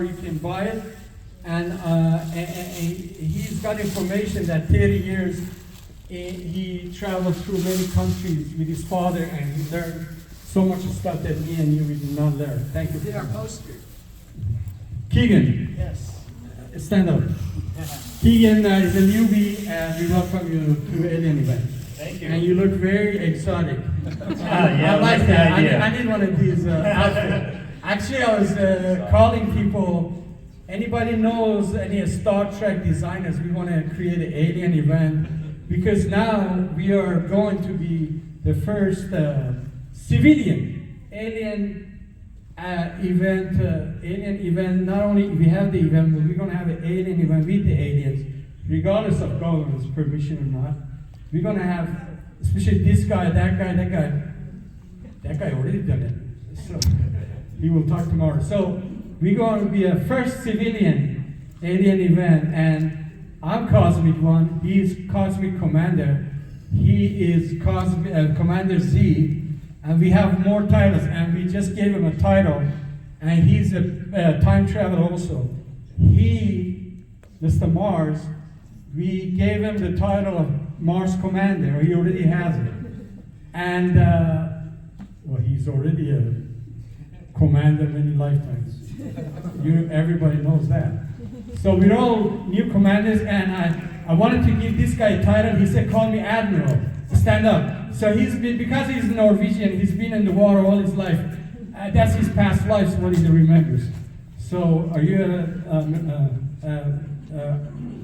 you can buy it. And he's got information that 30 years he traveled through many countries with his father, and he learned so much stuff that me and you we did not learn. Thank you. Did our poster? Keegan. Yes. Stand up. Keegan is a newbie, and we welcome you to Alien Event. Thank you. And you look very exotic. Yeah, I like that's that. the idea. I need one of these outfits. Actually, I was calling people. Anybody knows any Star Trek designers? We want to create an Alien Event because now we are going to be the first civilian alien event. Alien event. Not only we have the event, but we're going to have an alien event with the aliens, regardless of government's permission or not. We're going to have, especially this guy, that guy, that guy. That guy already done it. So he will talk tomorrow. So we're going to be a first civilian alien event, and I'm Cosmic One. He's Cosmic Commander. He is Cosmic Commander Z. And we have more titles, and we just gave him a title, and he's a time traveler also. He, Mr. Mars, we gave him the title of Mars Commander. He already has it. And, well, he's already a commander many lifetimes. Everybody knows that. So we're all new commanders, and I wanted to give this guy a title. He said, call me Admiral. Stand up. So because he's Norwegian, he's been in the water all his life. That's his past lives, what he remembers. So are you a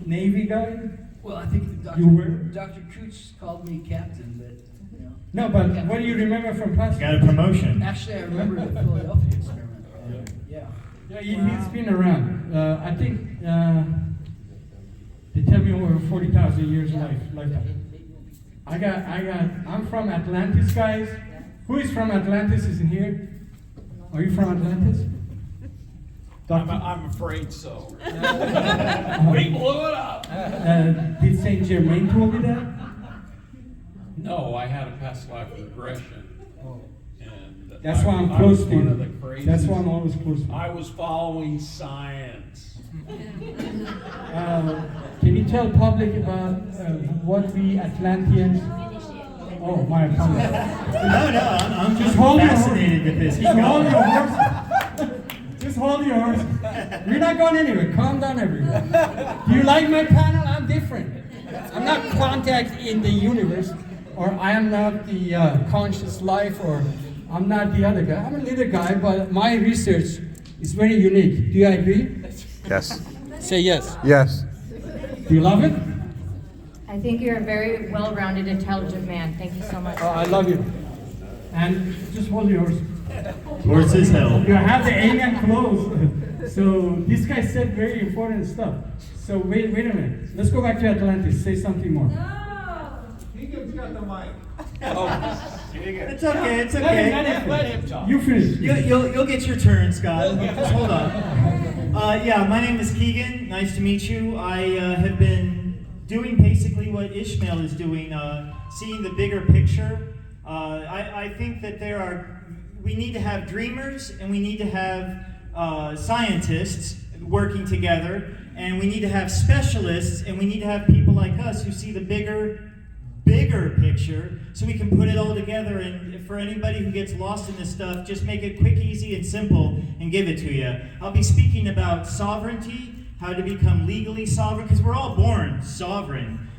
Navy guy? Well, I think You were? Dr. Cooch called me captain, but, you know. No, but what do you remember from past? Got a promotion. Actually, I remember the Philadelphia experiment. Yeah. Yeah, he's been around. I think they tell me over 40,000 years lifetime. I'm from Atlantis, guys. Who is from Atlantis is in here? Are you from Atlantis? I'm afraid so. We blew it up. Did Saint Germain told you that? No, I had a past life regression. And That's why I'm I close was to one you. of the crazies. That's why I'm always close to you. I was following science. Can you tell public about what we Atlanteans? Oh, my apologies. No, I'm Just hold your horse. fascinated with this. Keep Just hold going. your horse. Just hold your horse. We're not going anywhere. Calm down, everyone. Do you like my panel? I'm different. I'm not contact in the universe, or I am not the conscious life, or I'm not the other guy. I'm a little guy, but my research is very unique. Do you agree? Yes. Say yes. Yes. Do you love it? I think you're a very well-rounded, intelligent man. Thank you so much. Oh, I love you. And just hold your horse. Horse is hell. You have the alien clothes. So this guy said very important stuff. So wait a minute. Let's go back to Atlantis. Say something more. Keegan's got the mic. It's okay. It's okay. Let him talk. You finish. You'll get your turn, Scott. Just hold on. Yeah, my name is Keegan. Nice to meet you. I have been doing basically what Ishmael is doing, seeing the bigger picture. I think that we need to have dreamers, and we need to have scientists working together, and we need to have specialists, and we need to have people like us who see the bigger picture, so we can put it all together. And for anybody who gets lost in this stuff, just make it quick, easy, and simple, and give it to you. I'll be speaking about sovereignty, how to become legally sovereign, because we're all born sovereign,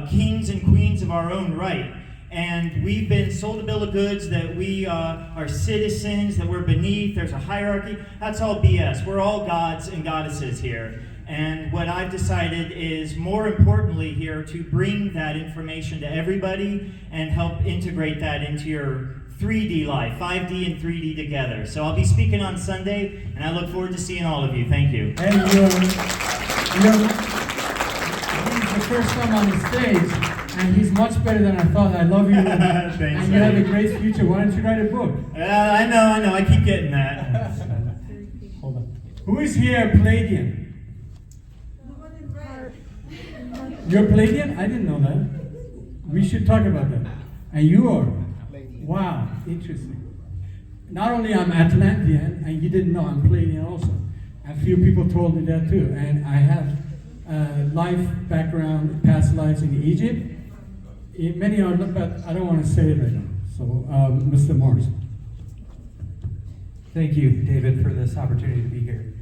kings and queens of our own right. And we've been sold a bill of goods that we are citizens, that we're beneath, there's a hierarchy. That's all BS. We're all gods and goddesses here. And what I've decided is, more importantly here, to bring that information to everybody and help integrate that into your 3D life, 5D and 3D together. So I'll be speaking on Sunday, and I look forward to seeing all of you. Thank you. And he's the first time on the stage, and he's much better than I thought. I love you. Thanks, and you have a great future. Why don't you write a book? I know. I keep getting that. Hold on. Who is here Palladian? You're Palladian? I didn't know that. We should talk about that. And you are? Wow, interesting. Not only I'm Atlantean, and you didn't know I'm Palladian also. And few people told me that too. And I have life background, past lives in Egypt. Many are, but I don't want to say it right now. So, Mr. Morris. Thank you, David, for this opportunity to be here.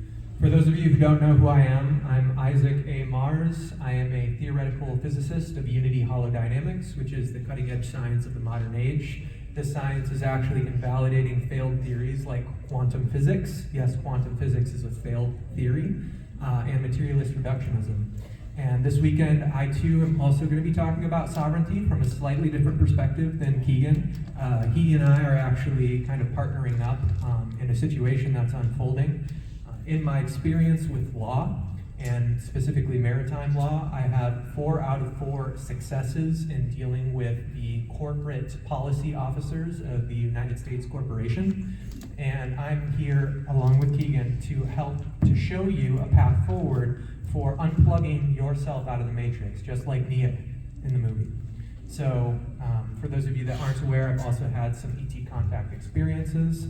For those of you who don't know who I am, I'm Isaac A. Mars. I am a theoretical physicist of unity holodynamics, which is the cutting-edge science of the modern age. This science is actually invalidating failed theories like quantum physics. Yes, quantum physics is a failed theory, and materialist reductionism. And this weekend, I too am also going to be talking about sovereignty from a slightly different perspective than Keegan. He and I are actually kind of partnering up in a situation that's unfolding. In my experience with law, and specifically maritime law, I have 4 out of 4 successes in dealing with the corporate policy officers of the United States Corporation. And I'm here, along with Keegan, to help to show you a path forward for unplugging yourself out of the matrix, just like Neo in the movie. So, for those of you that aren't aware, I've also had some ET contact experiences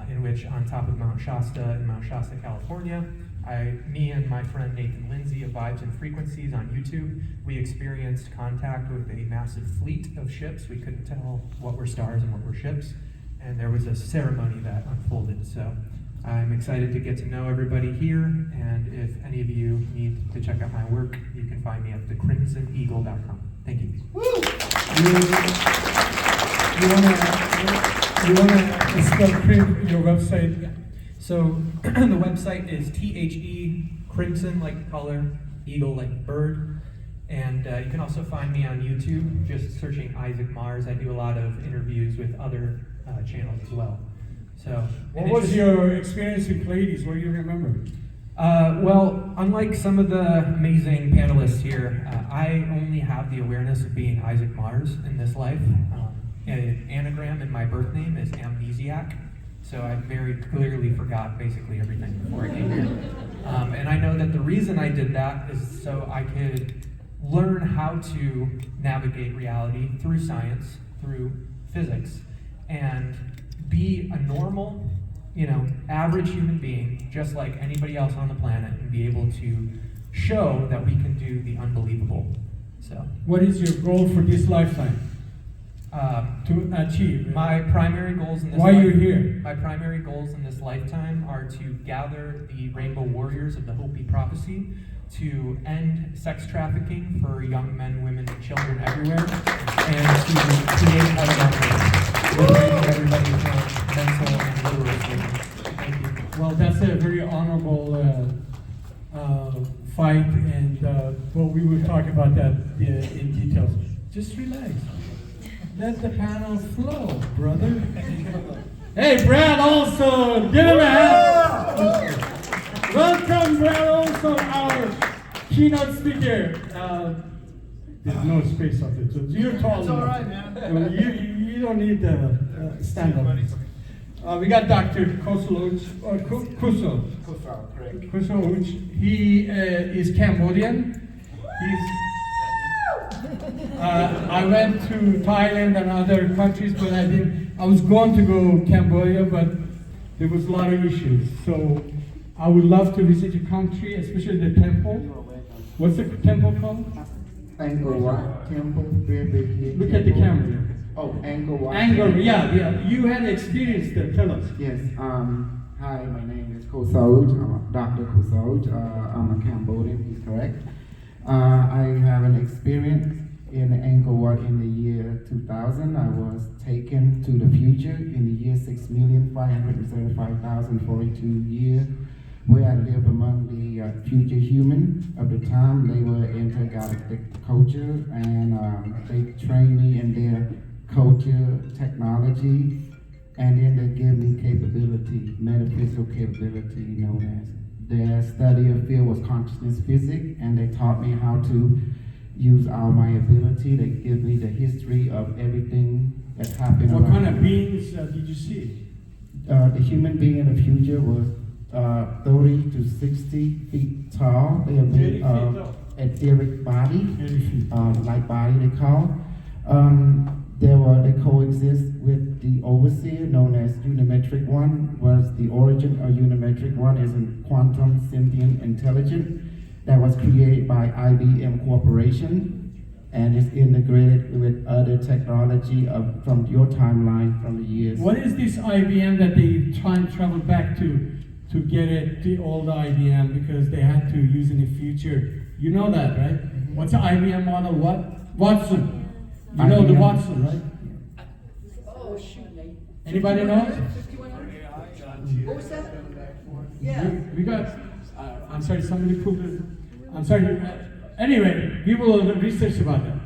in which, on top of Mount Shasta in Mount Shasta, California, me and my friend Nathan Lindsay of Vibes and Frequencies on YouTube, we experienced contact with a massive fleet of ships. We couldn't tell what were stars and what were ships, and there was a ceremony that unfolded. So I'm excited to get to know everybody here, and if any of you need to check out my work, you can find me at thecrimsoneagle.com. Thank you. You wanna spell your website? So the website is THE Crimson, like color, eagle, like bird. And you can also find me on YouTube, just searching Isaac Mars. I do a lot of interviews with other channels as well. So, What was your experience with Pleiades? What do you remember? Well, unlike some of the amazing panelists here, I only have the awareness of being Isaac Mars in this life. An anagram in my birth name is amnesiac, so I very clearly forgot basically everything before I came here. And I know that the reason I did that is so I could learn how to navigate reality through science, through physics, and be a normal, average human being, just like anybody else on the planet, and be able to show that we can do the unbelievable. So, What is your goal for this lifetime to achieve? my primary goals in this Why you're here? My primary goals in this lifetime are to gather the rainbow warriors of the Hopi prophecy, to end sex trafficking for young men, women, and children everywhere, and to create autodoc, liberating everybody from mental and literal slavery. Thank you. Well, that's a very honorable fight, and we will talk about that in details. Just relax. Let the panel flow, brother. Hey, Brad, also, give him a hand. Welcome, Brad, also, our keynote speaker. There's no space up there, so you're tall It's all enough. right, man. You don't need to stand up. We got Dr. Kuso. Kuso, he is Cambodian. I went to Thailand and other countries, but I was going to go Cambodia, but there was a lot of issues. So I would love to visit your country, especially the temple. What's the temple called? Angkor Wat Temple, very big here. Look at the camera. Oh, Angkor Wat. Angkor, yeah. You had experience there. Tell us. Yes. Hi, my name is Kosauj. I'm Dr. Kosauj. I'm a Cambodian. He's correct. I have an experience in Angkor Wat in the year 2000. I was taken to the future in the year 6,575,042 years, where I live among the future human of the time. They were intergalactic culture, and they trained me in their culture, technology, and then they gave me capability, metaphysical capability, known as their study of field was consciousness physics, and they taught me how to use all my ability. They give me the history of everything that's happened. What kind of beings did you see? The human being in the future was 30 to 60 feet tall. They are made of etheric body, light body they call. they coexist with the overseer known as Unimetric One, was the origin of Unimetric One is a quantum sentient intelligence that was created by IBM Corporation and is integrated with other technology from your timeline from the years. What is this IBM that they time travel back to get it, the old IBM, because they had to use in the future? You know that, right? What's the IBM model? What? Watson. You know the IBM. Watson, right? Oh, shoot, Nate. Anybody know? 5100? What was that? Yeah. We got, I'm sorry, somebody put it, I'm sorry. Anyway, we will research about that.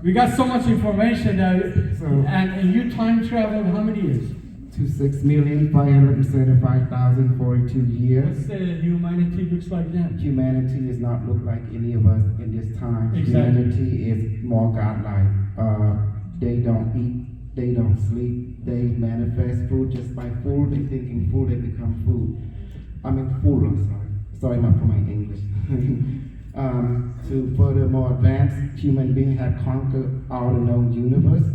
We got so much information that, and you time traveled how many years? To 6,575,042 years. What's humanity looks like then? Humanity does not look like any of us in this time. Exactly. Humanity is more godlike. They don't eat, they don't sleep, they manifest food just by food. They thinking food, they become food. I mean food, I'm sorry. Sorry for my English. To furthermore advance, human beings have conquered all the known universe,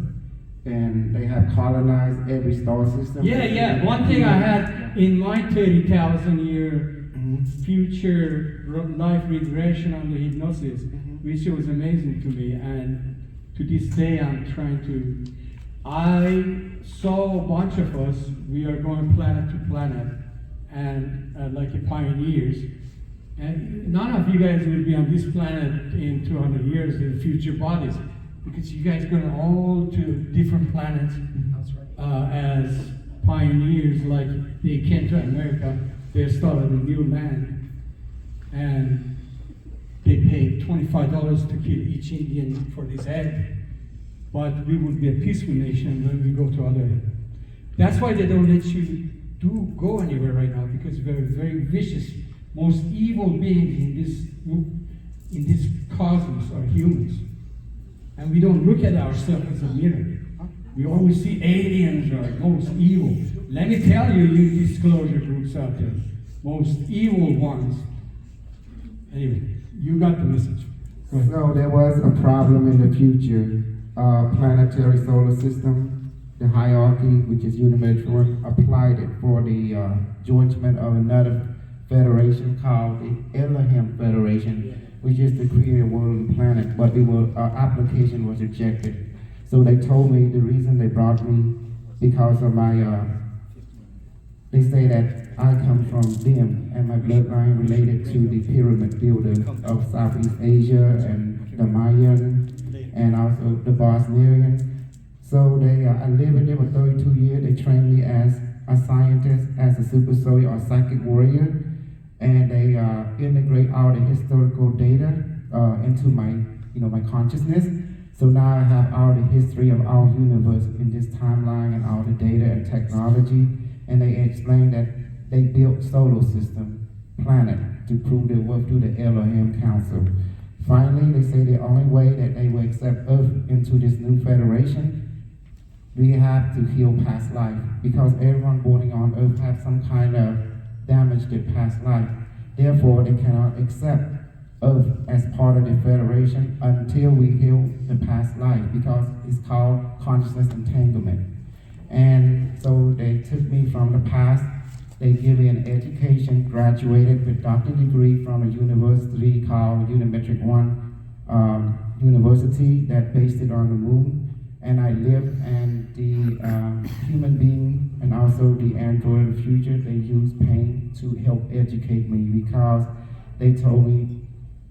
and they have colonized every star system. Yeah. One thing I had in my 30,000 year future life regression on the hypnosis, which was amazing to me, and to this day I'm trying to. I saw a bunch of us. We are going planet to planet, and like pioneers. And none of you guys will be on this planet in 200 years in future bodies, because you guys are going all to different planets as pioneers. Like they came to America, they started a new land, and they paid $25 to kill each Indian for this egg. But we would be a peaceful nation when we go to other. That's why they don't let you go anywhere right now, because we're very vicious. Most evil beings in this cosmos are humans. And we don't look at ourselves as a mirror. We always see aliens are most evil. Let me tell you, you disclosure groups out there, most evil ones. Anyway, you got the message. Go ahead. So there was a problem in the future. Planetary solar system, the hierarchy, which is Unimetric, applied it for the jointment of another federation called the Elohim Federation, which is to create a world and planet, but our application was rejected. So they told me the reason they brought me because of my, they say that I come from them and my bloodline related to the pyramid builder of Southeast Asia and the Mayan and also the Bosnian. So I lived with them for 32 years. They trained me as a scientist, as a super soldier or psychic warrior. And they integrate all the historical data into my consciousness. So now I have all the history of our universe in this timeline and all the data and technology. And they explain that they built solar system, planet, to prove their worth through the Elohim Council. Finally, they say the only way that they will accept Earth into this new federation, we have to heal past life, because everyone born on Earth have some kind of damaged their past life. Therefore, they cannot accept Earth as part of the Federation until we heal the past life, because it's called consciousness entanglement. And so they took me from the past. They gave me an education, graduated with doctorate degree from a university called Unimetric One University that based it on the moon. And I live, and the human being and also the android of the future, they use pain to help educate me, because they told me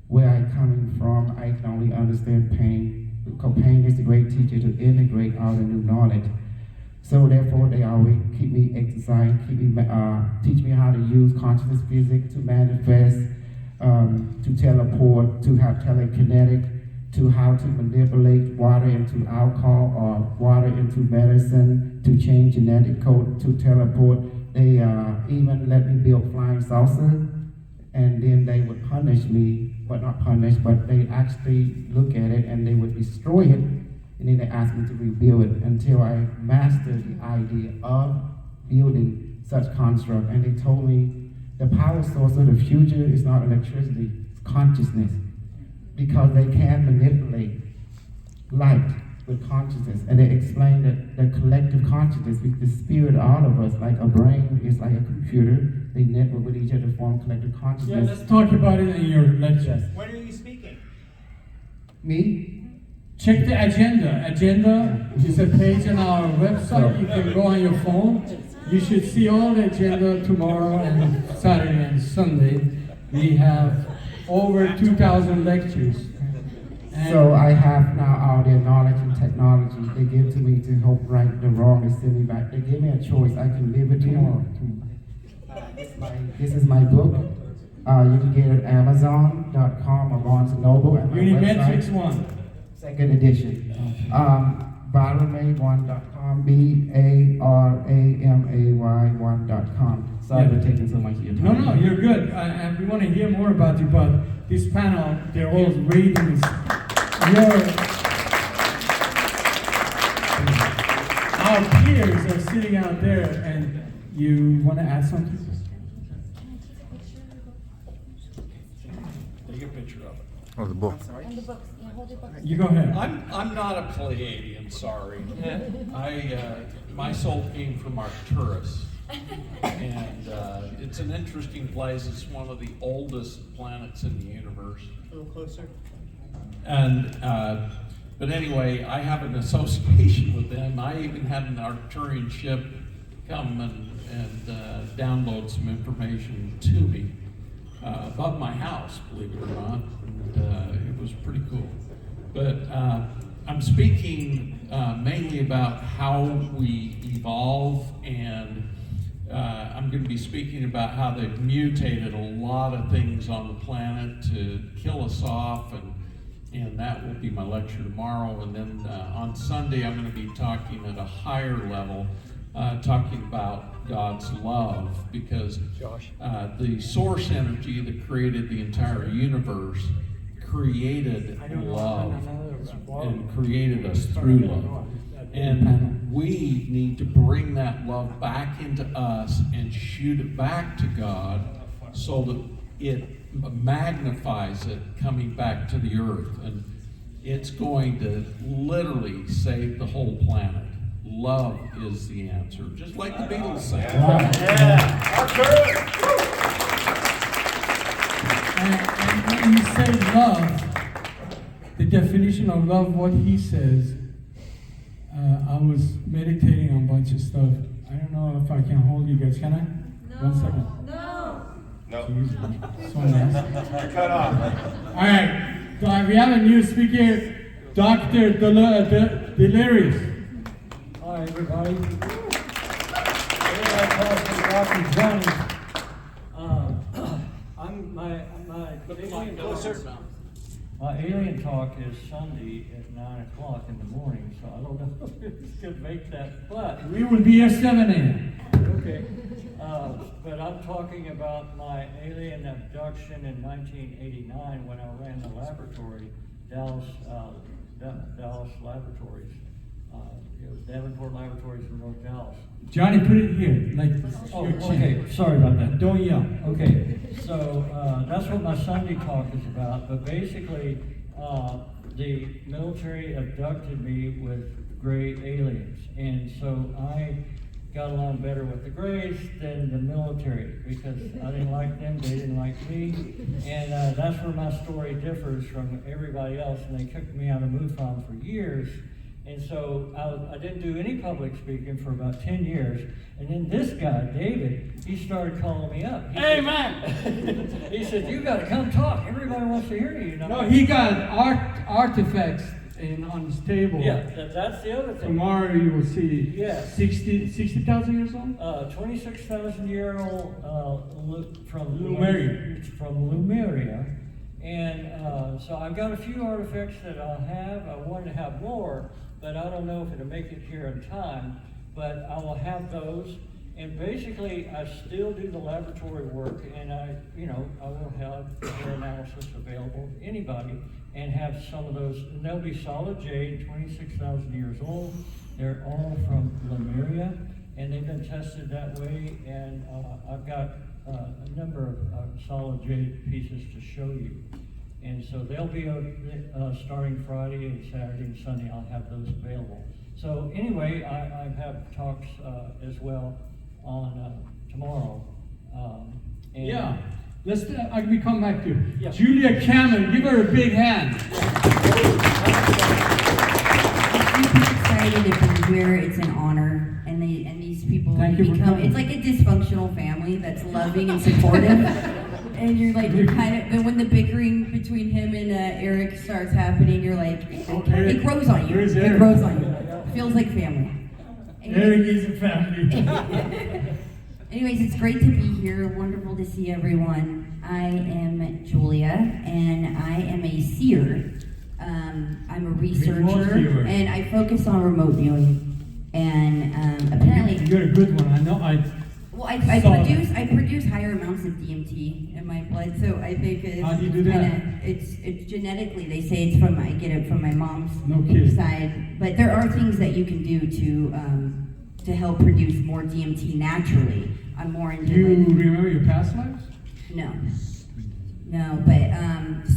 where I'm coming from, I can only understand pain, because pain is the great teacher to integrate all the new knowledge. So therefore, they always keep me exercising, teach me how to use consciousness physics to manifest, to teleport, to have telekinetic, to how to manipulate water into alcohol or water into medicine, to change genetic code, to teleport. They even let me build flying saucer, and then they would punish me, but not punish, but they actually look at it and they would destroy it, and then they asked me to rebuild it until I mastered the idea of building such construct. And they told me the power source of the future is not electricity, it's consciousness, because they can manipulate light with consciousness, and they explain that the collective consciousness, the spirit, all of us, like a brain is like a computer. They network with each other to form collective Yeah, consciousness. let's talk about it in your lecture. When are you speaking? Me? Check the agenda. Agenda is a page on our website. You can go on your phone. You should see all the agenda tomorrow and Saturday and Sunday. We have over 2,000 lectures. And So I have now all their knowledge and technology they give to me to help right the wrong and send me back. They give me a choice. I can live it tomorrow. This is my book. You can get it at Amazon.com or Barnes & Noble at my Unimetrics website. 1. Second edition. Baramay1.com, BARAMAY1.com. Sorry for taking so much of your No, time. no, you're good. And we want to hear more about you, but this panel, they're all ratings. Our peers are sitting out there, and you want to add something? Take a picture of it. Oh, the book. You go ahead. I'm not a Pleiadian, sorry. My soul came from Arcturus. And it's an interesting place. It's one of the oldest planets in the universe. A little closer. And but anyway, I have an association with them. I even had an Arcturian ship come and download some information to me above my house, believe it or not. And it was pretty cool. But I'm speaking mainly about how we evolve, and I'm going to be speaking about how they've mutated a lot of things on the planet to kill us off, and that will be my lecture tomorrow. And then on Sunday, I'm going to be talking at a higher level, talking about God's love, because the source energy that created the entire universe created love and created us through love. And we need to bring that love back into us and shoot it back to God so that it magnifies it coming back to the earth. And it's going to literally save the whole planet. Love is the answer, just like the Beatles say. And when you say love, the definition of love, what he says, I was meditating on a bunch of stuff. I don't know if I can hold you guys. Can I? No. 1 second. No. Jeez, so nice. Cut off. All right. So we have a new speaker, Dr. Delirious. Hi, everybody. Dr. Johnny. My alien talk is Sunday at 9 o'clock in the morning, so I don't know if it's going to make that, but... We will be at 7 a.m. Okay. But I'm talking about my alien abduction in 1989 when I ran the laboratory, Dallas Laboratories. It was Davenport Laboratories in North Dallas. Johnny, put it here, like Oh, your chin. okay, sorry about that. Don't yell. Okay, so that's what my Sunday talk is about, but basically, the military abducted me with gray aliens, and so I got along better with the Grays than the military because I didn't like them, they didn't like me, and that's where my story differs from everybody else, and they kicked me out of MUFON for years. And so I didn't do any public speaking for about 10 years. And then this guy, David, he started calling me up. Hey, man! He said, you got to come talk. Everybody wants to hear you. No, he got artifacts on his table. Yeah, that's the other thing. Tomorrow you will see Yeah. 60,000 years old? 26,000-year-old from Lemuria. From Lemuria. And so I've got a few artifacts that I'll have. I wanted to have more, but I don't know if it'll make it here in time. But I will have those. And basically, I still do the laboratory work, and I will have their analysis available to anybody, and have some of those. And they'll be solid jade, 26,000 years old. They're all from Lemuria, and they've been tested that way. And I've got a number of solid jade pieces to show you. And so they'll be starting Friday and Saturday and Sunday. I'll have those available. So anyway, I have talks as well on tomorrow. And Yeah. Let's, we come back to Yeah. Julia Cameron. Give her a big hand. I'm excited to be here. It's an honor, and these people Thank you for become. coming. It's like a dysfunctional family that's loving and supportive, and you're kind of. Then when the bickering between him and Eric starts happening, you're like, it grows on you. Where's It Eric? grows on you. Feels like family. Eric is a family. Anyways, it's great to be here. Wonderful to see everyone. I am Julia, and I am a seer. I'm a researcher, and I focus on remote viewing. And apparently, You're a good one. I know. well, I produce higher amounts of DMT in my blood, so I think it's How do you do that? It's genetically. They say it's from I get it from my mom's No kidding. side. But there are things that you can do to help produce more DMT naturally. I'm more into Do you like, remember your past lives? no, but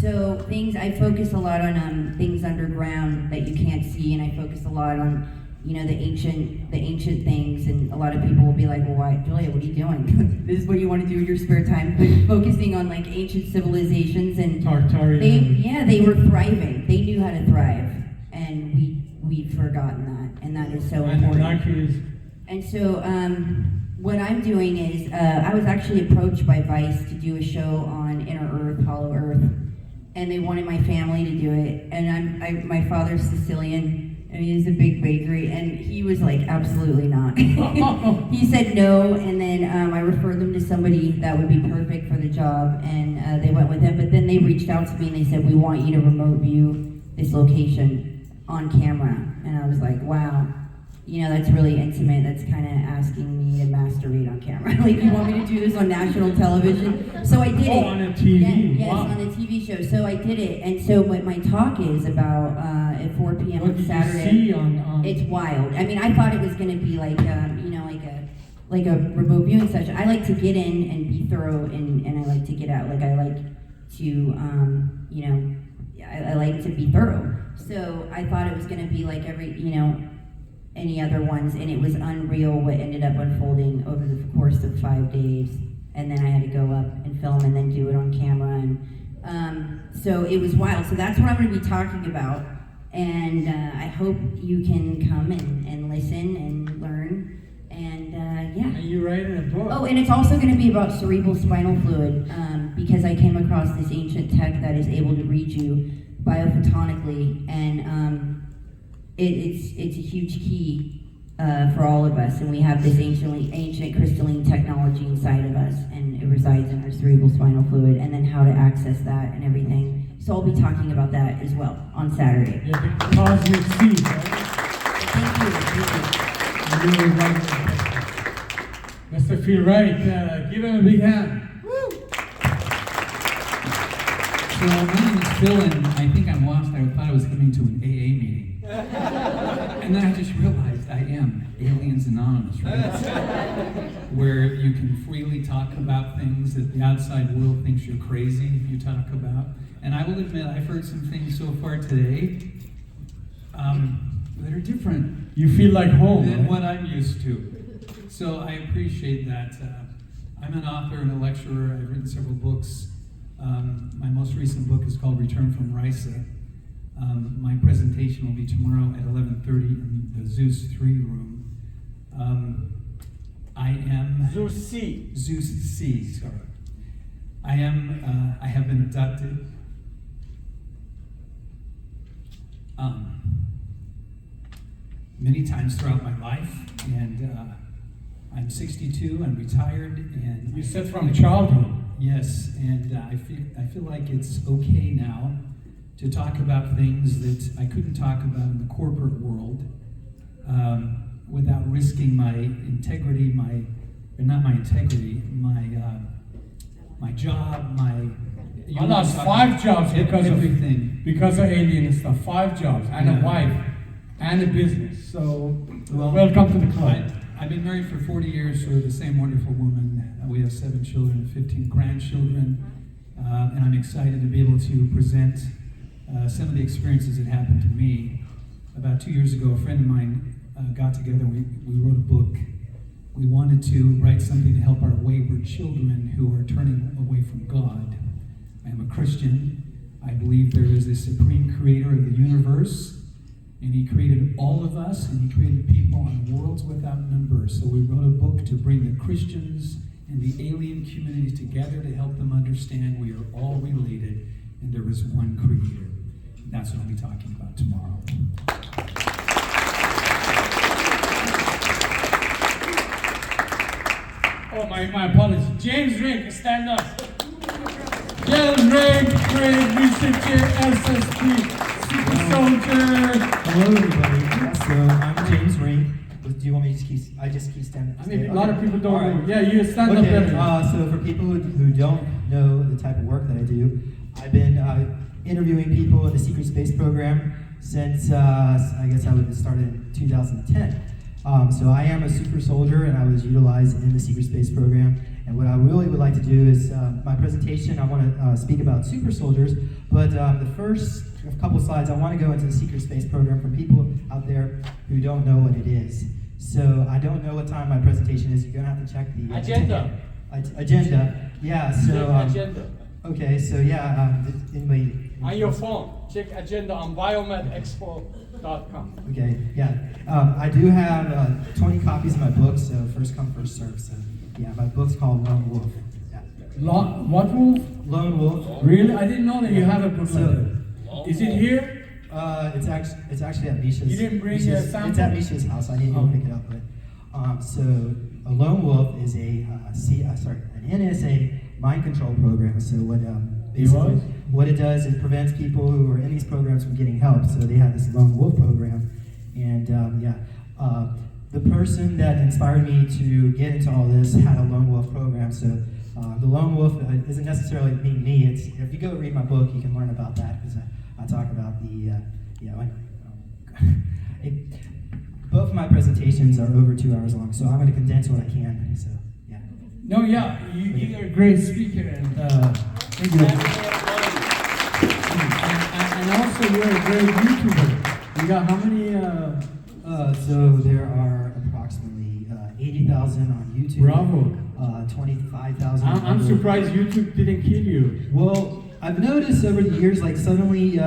so things I focus a lot on things underground that you can't see, and I focus a lot on the ancient things, and a lot of people will be like, well, why, Julia, what are you doing? This is what you want to do in your spare time, but focusing on like ancient civilizations, and Tartarian. they were thriving, they knew how to thrive, and we've forgotten that, and that is so important. And so what I'm doing is, I was actually approached by Vice to do a show on Inner Earth, Hollow Earth, and they wanted my family to do it. And my father's Sicilian, and he's a big bakery, and he was like, absolutely not. He said no, and then I referred them to somebody that would be perfect for the job, and they went with him. But then they reached out to me and they said, we want you to remote view this location on camera. And I was like, wow. That's really intimate. That's kind of asking me to masturbate on camera. Like, you want me to do this on national television? So I did it. On a TV? Yes, Wow. on a TV show. So I did it. And so what my talk is about at 4 p.m. What on did Saturday. you see on? It's wild. I mean, I thought it was going to be like, like a remote viewing session. I like to get in and be thorough, and I like to get out. Like, I like to, I like to be thorough. So I thought it was going to be like any other ones, and it was unreal what ended up unfolding over the course of 5 days. And then I had to go up and film and then do it on camera, and so it was wild. So that's what I'm going to be talking about, and I hope you can come and listen and learn, and yeah. And you writing a book. Oh, and it's also going to be about cerebral spinal fluid, because I came across this ancient tech that is able to read you biophotonically, and it's a huge key for all of us, and we have this ancient crystalline technology inside of us, and it resides in our cerebral spinal fluid, and then how to access that and everything. So I'll be talking about that as well on Saturday. Yeah, the cosmic seed, right? Thank you. You really like it. Mr. Phil Wright, give him a big hand. So my name is Phil, and I think I'm lost. I thought I was coming to an AA meeting. And then I just realized I am Aliens Anonymous, right? Where you can freely talk about things that the outside world thinks you're crazy if you talk about. And I will admit, I've heard some things so far today that are different. You feel like home, than right? what I'm used to. So I appreciate that. I'm an author and a lecturer. I've written several books. My most recent book is called Return from Risa. My presentation will be tomorrow at 11:30 in the Zeus 3 room. I am... Zeus C. Zeus C, sorry. I have been abducted. Many times throughout my life, and I'm 62, I'm retired, and... You said from childhood. Yes, and I feel like it's okay now to talk about things that I couldn't talk about in the corporate world without risking my integrity, my job, I lost 5 jobs because of alien stuff. 5 jobs, and a wife, and a business. So, welcome to the club. I've been married for 40 years to the same wonderful woman. We have 7 children, 15 grandchildren, and I'm excited to be able to present some of the experiences that happened to me. About 2 years ago, a friend of mine got together, we wrote a book. We wanted to write something to help our wayward children who are turning away from God. I am a Christian. I believe there is a supreme creator of the universe, and he created all of us, and he created people on worlds without number. So we wrote a book to bring the Christians and the alien communities together to help them understand we are all related, and there is one creator. And that's what I'll be talking about tomorrow. Oh, my apologies. James Rink, stand up. James Rink, great researcher, SSP, super soldier. Hello, everybody. So I'm James Rink. Do you want me to just keep standing? I mean, a lot of people don't All know. right. Yeah, you stand up Okay, better. so for people who don't know the type of work that I do, I've been interviewing people in the Secret Space program since I guess I would have started in 2010. So I am a super soldier, and I was utilized in the Secret Space program. And what I really would like to do is, my presentation, I want to speak about super soldiers, but the first couple slides, I want to go into the Secret Space program for people out there who don't know what it is. So I don't know what time my presentation is. You're going to have to check the Agenda. Agenda. Yeah, so... agenda. Okay, so yeah, anybody... On your phone, check agenda on biomedexpo.com. Okay, yeah. I do have 20 copies of my book, so first come, first serve. So yeah, my book's called Lone Wolf. Yeah. What wolf? Lone Wolf. Really? I didn't know that you have a book like that. Is it here? It's actually at Misha's. You didn't bring Misha's, a sample? It's at Misha's house. I need to go pick it up. But so a Lone Wolf is an NSA mind control program. So what basically what it does is prevents people who are in these programs from getting help. So they have this Lone Wolf program, and the person that inspired me to get into all this had a Lone Wolf program. So the Lone Wolf isn't necessarily mean me. It's if you go read my book, you can learn about that because I talk about the both of my presentations are over 2 hours long, so I'm going to condense what I can. So yeah. No, yeah, you're a great speaker, and thank you. And also you're a great YouTuber. You got how many? So there are approximately 80,000 on YouTube. Bravo. 25,000. I'm surprised YouTube didn't kill you. Well, I've noticed over the years, like suddenly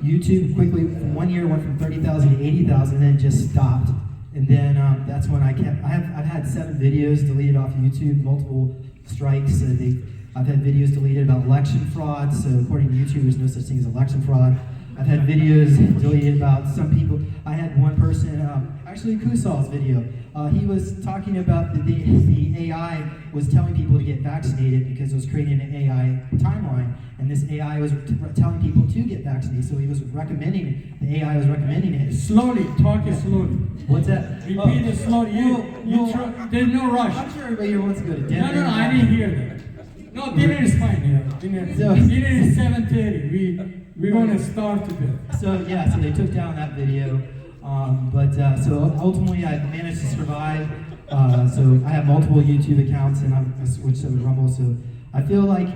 YouTube quickly, from 1 year went from 30,000 to 80,000, and then it just stopped. And then that's when I've had 7 videos deleted off YouTube, multiple strikes. I've had videos deleted about election fraud. So according to YouTube, there's no such thing as election fraud. I've had videos deleted about some people. I had one person, actually Kusal's video. He was talking about the AI was telling people to get vaccinated because it was creating an AI timeline, and this AI was telling people to get vaccinated. So he was recommending it. The AI was recommending it. Slowly, talk it slowly. What's that? Repeat it slowly. There's no rush. I'm sure everybody here wants to go to dinner. No, I didn't hear that. No, dinner is fine. Yeah, dinner is 7:30. We're going to start today. So yeah, so they took down that video. So ultimately I managed to survive. So I have multiple YouTube accounts, and I switched over to Rumble. So I feel like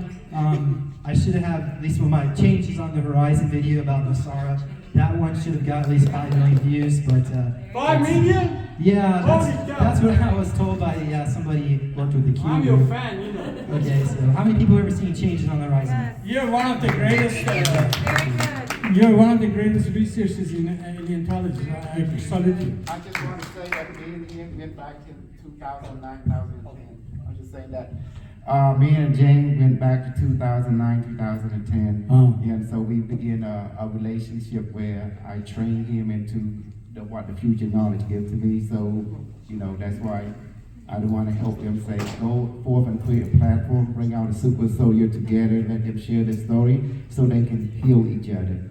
I should have, at least with my changes on the Horizon video about Nasara, that one should have got at least 5 million views. But 5 million? Yeah, that's what I was told by somebody who worked with the Q. I'm your fan, you know. Okay, so how many people have ever seen changes on the Horizon? You're one of the greatest. You're one of the greatest researchers in intelligence. I salute you. I just want to say that alien went back to 2009, 2010. I'm just saying that. Me and Jane went back to 2009, 2010. And so we began a relationship where I trained him into what the future knowledge gives to me. So, that's why I want to help them say, go forth and create a platform, bring out a super soldier together, let them share their story so they can heal each other.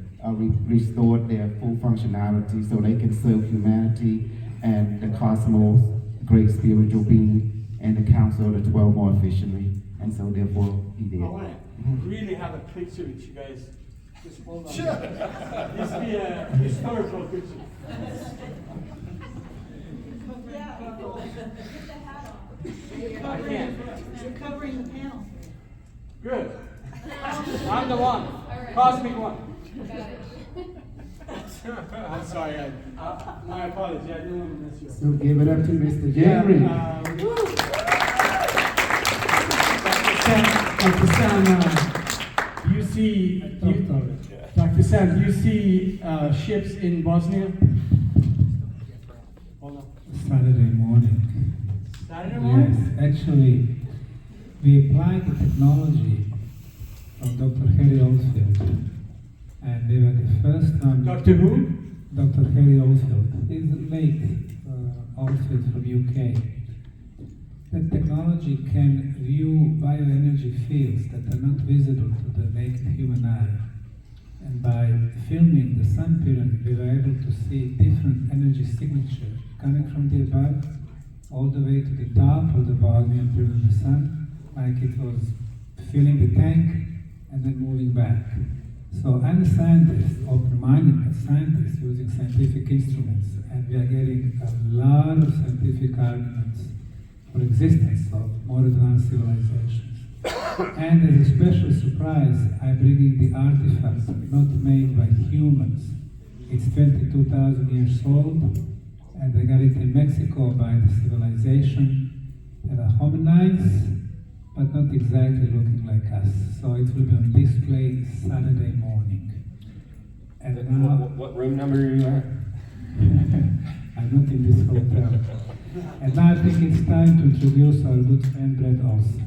Restore their full functionality so they can serve humanity and the cosmos, great spiritual being, and the council of the 12 more efficiently. And so therefore he did. I want to really have a picture with you guys. Just hold on. This be a historical picture. You're covering the panel. Good. I'm the one. Cosmic one. I'm sorry. My apologies. I didn't want to miss you. So give it up to Mr. Jerry. Dr. Sam, do you see, Dr. Sam, do you see ships in Bosnia? Hold on. Saturday morning. Saturday morning? Yes, actually, we applied the technology of Dr. Harry Oldfield, and we were the first one. Dr. who? Dr. Harry Oldfield. He's late Oldfield from UK. That technology can view bioenergy fields that are not visible to the naked human eye. And by filming the sun pyramid, we were able to see different energy signatures coming from the above all the way to the top of the Bosnian pyramid of the sun, like it was filling the tank and then moving back. So I'm a scientist, open-minded scientist using scientific instruments, and we are getting a lot of scientific arguments for existence of more advanced civilizations. And as a special surprise, I'm bringing the artifacts not made by humans. It's 22,000 years old, and I got it in Mexico by the civilization. There are hominids, but not exactly looking like us. So it will be on display Saturday morning. And now, What room number are you at? I'm not in this hotel. And now I think it's time to introduce our good friend Brad Olson.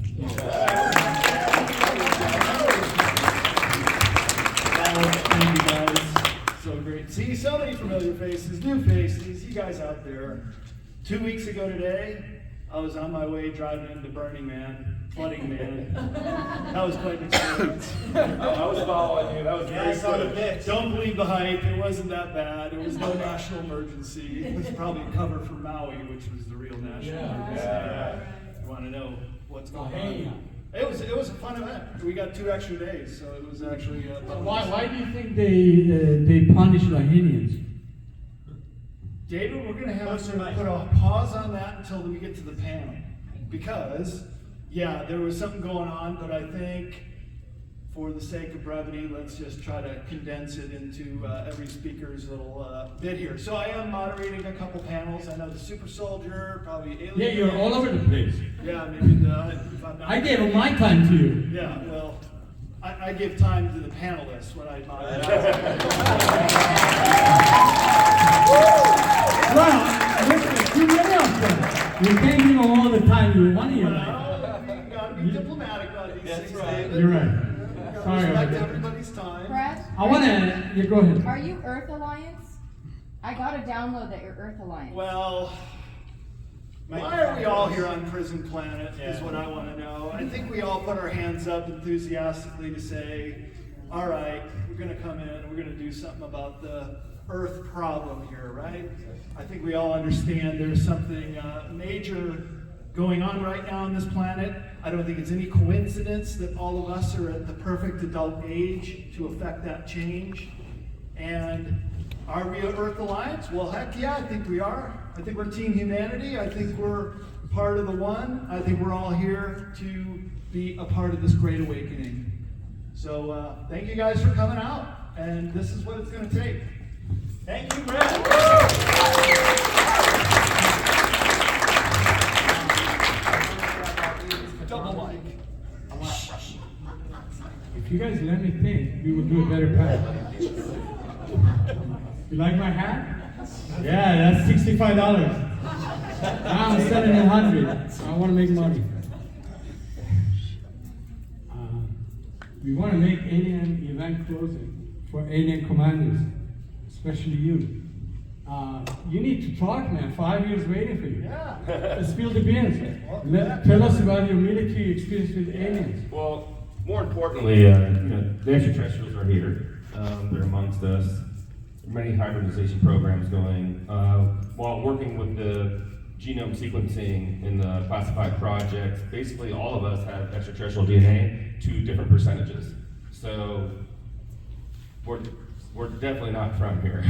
Thank you guys. So great. See so many familiar faces, new faces, you guys out there. 2 weeks ago today, I was on my way driving into Burning Man, flooding Man. That was quite an experience. I was following you. That was very good. Don't believe the hype. It wasn't that bad. It was no national emergency. It was probably a cover for Maui, which was the real national emergency. You want to know what's going on? It was a fun event. We got 2 extra days, so it was actually. Why do you think they punish Lahinians? David, we're going to have to put a pause on that until we get to the panel. Because, yeah, there was something going on, but I think for the sake of brevity, let's just try to condense it into every speaker's little bit here. So I am moderating a couple panels. I know the Super Soldier, probably Alien. Yeah, you're all over the place. Yeah, maybe if I'm not. I gave my time to you. Yeah, well, I give time to the panelists when I moderate. Well, listen, too many of them. You can't give them all the time you want to. You gotta be diplomatic about these things, David. You're right. Sorry. Respect everybody's time. Brad? I want to. You go ahead. Are you Earth Alliance? I got a download that you're Earth Alliance. Well, why are we all here on Prison Planet is what I want to know. I think we all put our hands up enthusiastically to say, all right, we're going to come in and we're going to do something about the Earth problem here, right? I think we all understand there's something major going on right now on this planet. I don't think it's any coincidence that all of us are at the perfect adult age to affect that change. And are we an Earth Alliance? Well, heck yeah, I think we are. I think we're Team Humanity. I think we're part of the one. I think we're all here to be a part of this great awakening. So thank you guys for coming out. And this is what it's going to take. Thank you, Brad. Double mic. If you guys let me think, we will do a better path. You like my hat? Yeah, that's $65. Now I'm selling it $100. I want to make money. We want to make alien event closing for alien commanders, especially you. You need to talk, man. 5 years waiting for you. Yeah. Let's spill the beans. Tell us about your military experience with aliens. Well, more importantly, the extraterrestrials are here. They're amongst us. Many hybridization programs going. While working with the genome sequencing in the classified projects, basically all of us have extraterrestrial DNA to different percentages. So we're definitely not from here.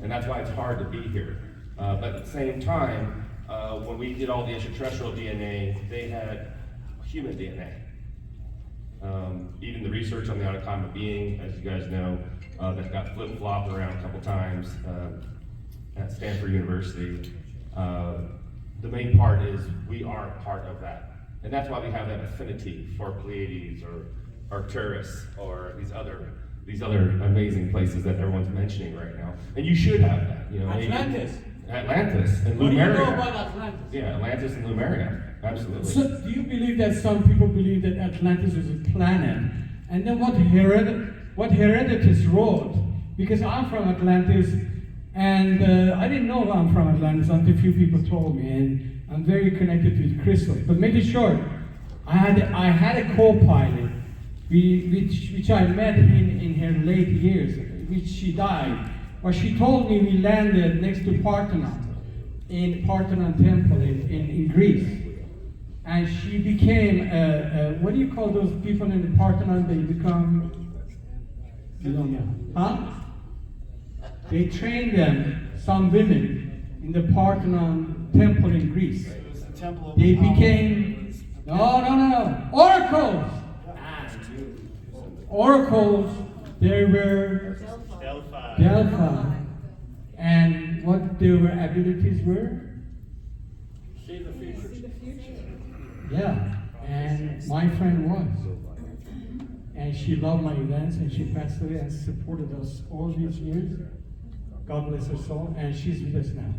And that's why it's hard to be here. But at the same time, when we did all the extraterrestrial DNA, they had human DNA. Even the research on the autonomous being, as you guys know, that got flip-flopped around a couple times at Stanford University. The main part is we are part of that. And that's why we have that affinity for Pleiades or Arcturus or these other amazing places that everyone's mentioning right now. And you should have that. You know, Atlantis. Atlantis and What do you Lemuria. know about Atlantis? Yeah, Atlantis and Lemuria. Absolutely. So do you believe that some people believe that Atlantis is a planet? And then what Herodotus wrote, because I'm from Atlantis, and I didn't know I'm from Atlantis until a few people told me, and I'm very connected with crystals. But make it short, I had a co-pilot, which I met in her late years, which she died. But she told me we landed next to Parthenon, in Parthenon Temple in Greece. And she became, what do you call those people in the Parthenon? They become, you don't know, huh? They trained them, some women, in the Parthenon Temple in Greece. They became, no, oracles! Oracles, they were Delphi. And what their abilities were? See the future. Yeah, and my friend was. And she loved my events, and she passed away and supported us all these years. God bless her soul, and she's with us now.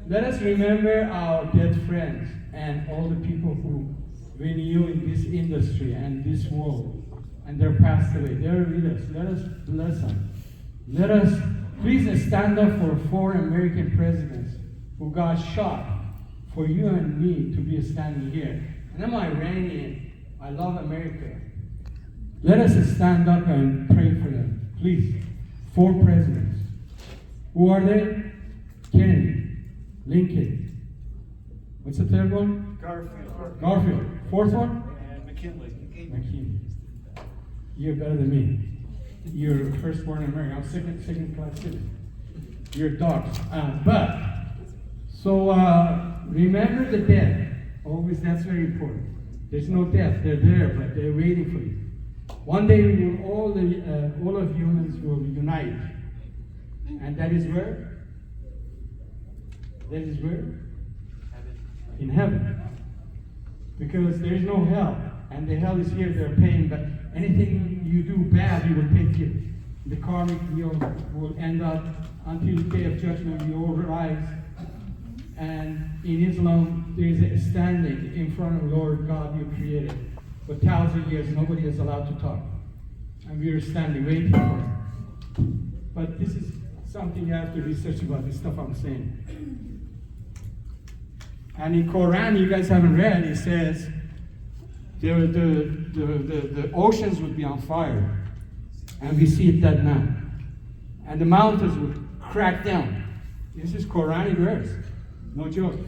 Let us remember our dead friends and all the people who we knew in this industry and this world, and they're passed away. They're with us. Let us bless them. Let us please stand up for 4 American presidents who got shot for you and me to be standing here. And I'm Iranian. I love America. Let us stand up and pray for them, please. 4 presidents. Who are they? Kennedy, Lincoln. What's the third one? Garfield. 4th one? And McKinley. You're better than me. You're firstborn in America. I'm second class citizen. You're dogs. Remember the dead. Always, that's very important. There's no death. They're there, but they're waiting for you. One day we will all of humans will unite. And that is where? That is where? In heaven. Because there is no hell. And the hell is here, they're paying, but anything you do bad, you will pay here. The karmic wheel will end up until the day of judgment, we all rise. And in Islam, there is a standing in front of Lord God you created. For 1,000 years, nobody is allowed to talk. And we are standing, waiting for it. But this is something you have to research about, this stuff I'm saying. And in Quran, you guys haven't read, it says, the oceans would be on fire. And we see it dead now. And the mountains would crack down. This is Quranic verse. No joke.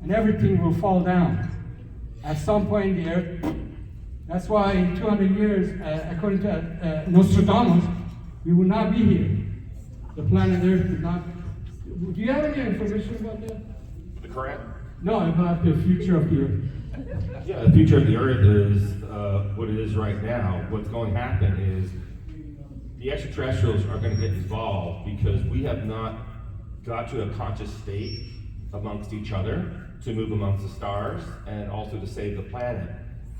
And everything will fall down. At some point in the earth, that's why in 200 years, according to Nostradamus, we will not be here. The planet Earth would not. Do you have any information about that? The Quran? No, about the future of the Earth. Yeah, the future of the Earth is what it is right now. What's going to happen is the extraterrestrials are going to get involved because we have not got to a conscious state amongst each other to move amongst the stars and also to save the planet.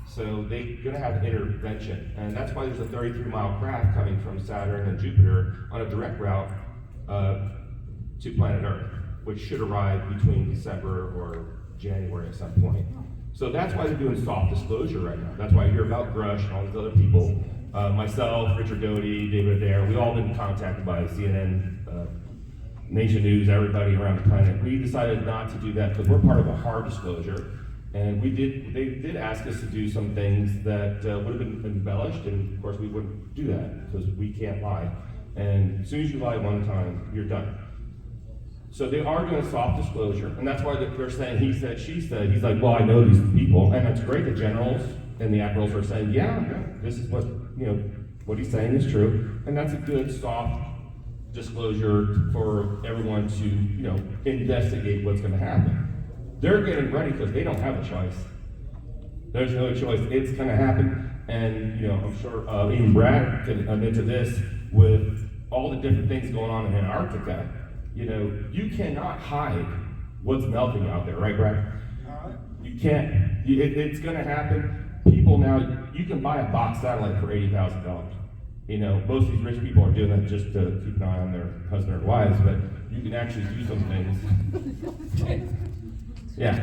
So they're going to have intervention. And that's why there's a 33-mile craft coming from Saturn and Jupiter on a direct route to planet Earth, which should arrive between December or January at some point. So that's why they're doing soft disclosure right now. That's why you hear about Grush and all these other people. Myself, Richard Doty, David Adair, we've all been contacted by CNN, Nation News, everybody around the planet. We decided not to do that because we're part of a hard disclosure. And they did ask us to do some things that would have been embellished, and of course we wouldn't do that because we can't lie. And as soon as you lie one time, you're done. So they are doing soft disclosure, and that's why they're saying he said, she said. He's like, well, I know these people, and that's great. The generals and the admirals are saying, yeah, this is what he's saying is true, and that's a good soft disclosure for everyone to investigate what's going to happen. They're getting ready because they don't have a choice. There's no choice. It's going to happen. And I'm sure even Brad can admit to this, with all the different things going on in Antarctica, you cannot hide what's melting out there, right, Brad? You can't. It's going to happen. People now, you can buy a box satellite for $80,000. Most of these rich people are doing that just to keep an eye on their husband or wives, but you can actually do some things. Yeah.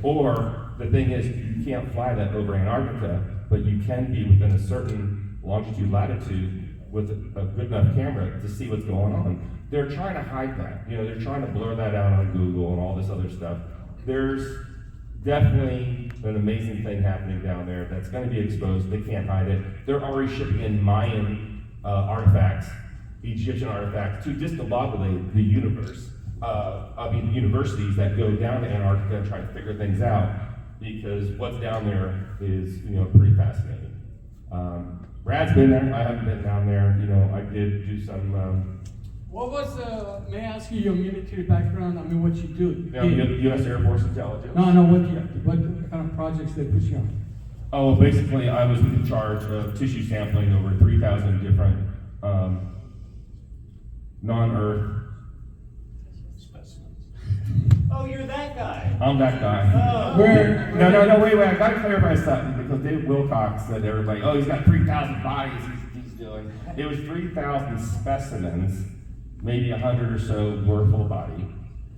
Or the thing is, you can't fly that over Antarctica, but you can be within a certain longitude, latitude with a good enough camera to see what's going on. They're trying to hide that. They're trying to blur that out on Google and all this other stuff. There's definitely an amazing thing happening down there that's going to be exposed. They can't hide it. They're already shipping in Mayan artifacts, Egyptian artifacts, to discombobulate the universe. Universities that go down to Antarctica and try to figure things out, because what's down there is, pretty fascinating. Brad's been there. I haven't been down there. I did do some. What was, may I ask you your military background? I mean, what you do? U.S. Air Force Intelligence. No, what kind of projects they put you on? Oh, basically, I was in charge of tissue sampling over 3,000 different non-Earth specimens. Oh, you're that guy. I'm that guy. Oh. No, wait, I gotta clarify something, because David Wilcox said to everybody, oh, he's got 3,000 bodies he's doing. It was 3,000 specimens, maybe 100 or so were full body.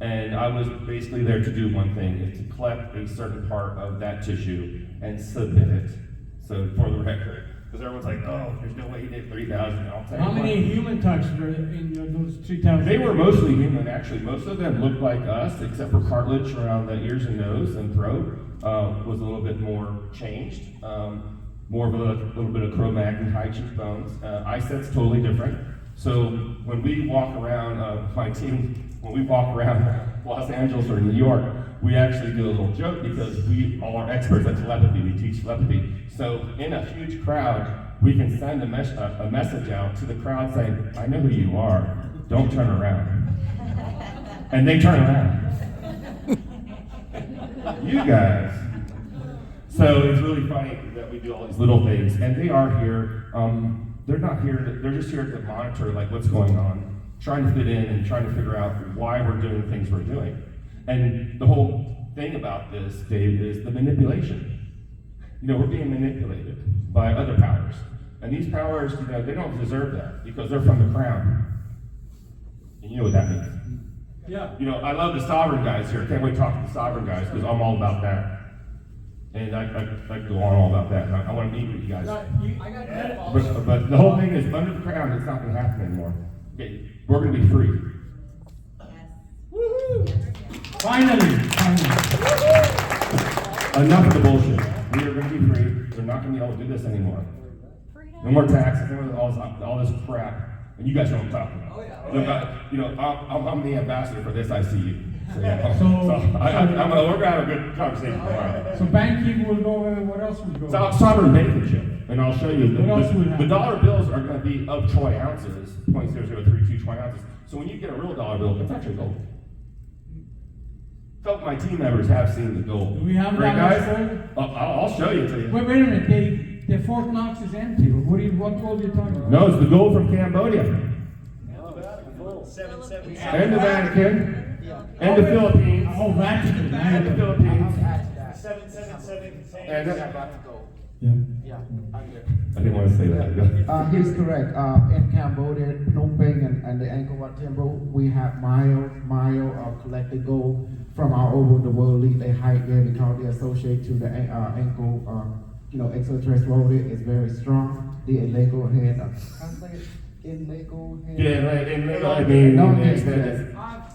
And I was basically there to do one thing, is to collect a certain part of that tissue and submit it. So for the record, because everyone's like, oh, there's no way he did 3,000. I'll tell you How many human types were in those 3,000? They were mostly human, actually. Most of them looked like us, except for cartilage around the ears and nose and throat was a little bit more changed. More of a little bit of Cro-Magnon, high cheekbones. Eyeset's totally different. So when we walk around, my team, when we walk around Los Angeles or New York, we actually do a little joke, because we all are experts at telepathy. We teach telepathy. So in a huge crowd, we can send a message out to the crowd saying, I know who you are, don't turn around. And they turn around. You guys. So it's really funny that we do all these little things, and they are here. They're not here, they're just here to monitor what's going on, trying to fit in and trying to figure out why we're doing the things we're doing. And the whole thing about this, Dave, is the manipulation. We're being manipulated by other powers. And these powers, they don't deserve that, because they're from the crown. And you know what that means. Yeah. I love the sovereign guys here. Can't wait to talk to the sovereign guys, because I'm all about that. And I go on all about that. I want to meet with you guys. But the whole thing is, under the crown, it's not going to happen anymore. Okay, we're going to be free. Finally. Enough of the bullshit. We are going to be free. We're not going to be able to do this anymore. No more taxes. No more all this crap. And you guys know what I'm talking about. Look, I'm the ambassador for this. I see you. So, yeah. We're gonna have a good conversation tomorrow. So banking will go. What else will go? Sovereign banking, and I'll show you. The dollar bills are going to be of troy ounces, 0.0032 troy ounces. So when you get a real dollar bill, it's actually gold. A couple of my team members have seen the gold. Do we have right, that? Guys? I'll show you to you. Wait a minute. The Fort Knox is empty. What gold are you talking about? No, it's the gold from Cambodia. 777. And the Vatican. And the Philippines. Oh, Vatican. And the Philippines. 777. Yeah, I'm here. I didn't want to say that. He's correct. In Cambodia, Phnom Penh, and the Angkor Wat Temple, we have mile of collected gold from all over the world. They hide there because they associate to the Angkor, extraterrestrial orbit is very strong. The illegal head. Illegal head. Yeah, illegal. I mean,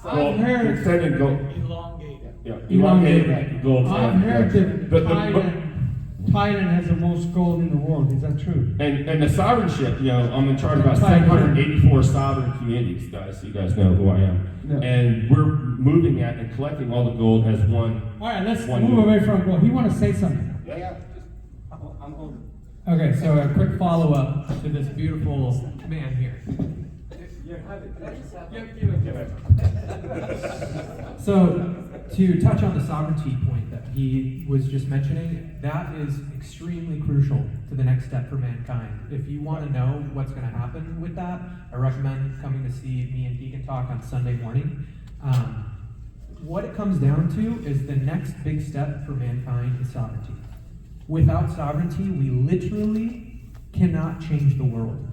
I've heard extended gold. Elongated. Yeah, elongated gold. I've heard that Thailand has the most gold in the world. Is that true? And the sovereignship, I'm in charge of about 784 sovereign communities, guys. So you guys know who I am. Yeah. And we're moving at and collecting all the gold as one. All right, let's move away from gold. He want to say something. Yeah. I'm holding. Okay, so a quick follow-up to this beautiful man here. So To touch on the sovereignty point that he was just mentioning, that is extremely crucial to the next step for mankind. If you want to know what's going to happen with that, I recommend coming to see me and Keegan talk on Sunday morning. What it comes down to is the next big step for mankind is sovereignty. Without sovereignty, we literally cannot change the world.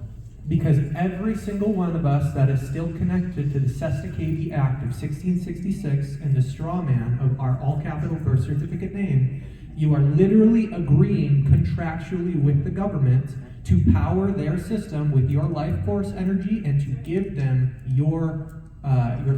Because every single one of us that is still connected to the Cesta Cavi Act of 1666 and the straw man of our all-capital birth certificate name, you are literally agreeing contractually with the government to power their system with your life force energy and to give them your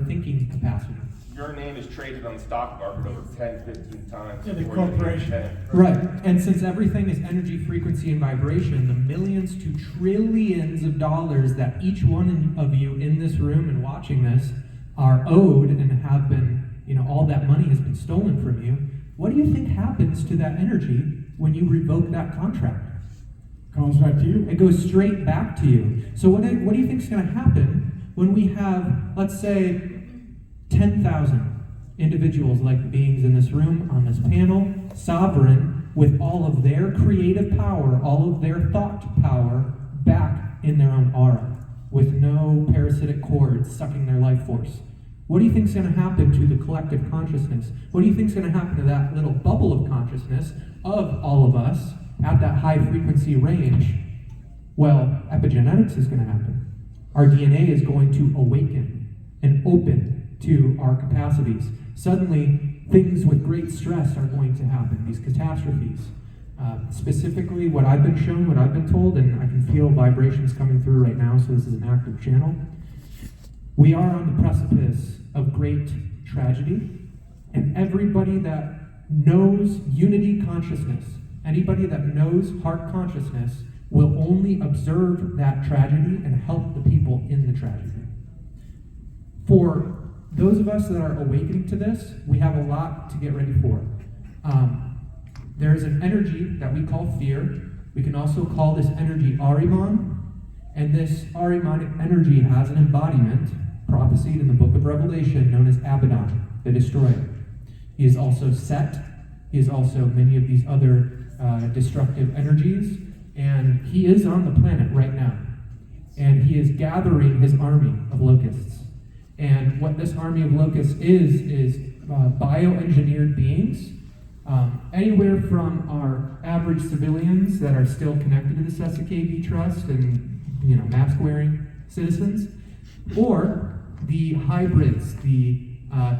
thinking capacity. Your name is traded on the stock market over 10, 15 times. Yeah, the corporation. Right, and since everything is energy, frequency, and vibration, the millions to trillions of dollars that each one of you in this room and watching this are owed and have been, all that money has been stolen from you, what do you think happens to that energy when you revoke that contract? Comes back to you. It goes straight back to you. So what do you think is going to happen when we have, let's say, 10,000 individuals like the beings in this room, on this panel, sovereign, with all of their creative power, all of their thought power back in their own aura, with no parasitic cords sucking their life force? What do you think is going to happen to the collective consciousness? What do you think is going to happen to that little bubble of consciousness of all of us at that high frequency range? Well, epigenetics is going to happen. Our DNA is going to awaken and open to our capacities. Suddenly, things with great stress are going to happen, these catastrophes. Specifically, what I've been shown, what I've been told, and I can feel vibrations coming through right now, so this is an active channel. We are on the precipice of great tragedy, and everybody that knows unity consciousness, anybody that knows heart consciousness, will only observe that tragedy and help the people in the tragedy. For those of us that are awakening to this, we have a lot to get ready for. There is an energy that we call fear. We can also call this energy Ahriman, and this Ahrimanic energy has an embodiment, prophesied in the book of Revelation, known as Abaddon, the destroyer. He is also Set. He is also many of these other destructive energies, and he is on the planet right now. And he is gathering his army of locusts. And what this army of locusts is bioengineered beings, anywhere from our average civilians that are still connected to the Cesta Cavi Trust and mask-wearing citizens, or the hybrids, the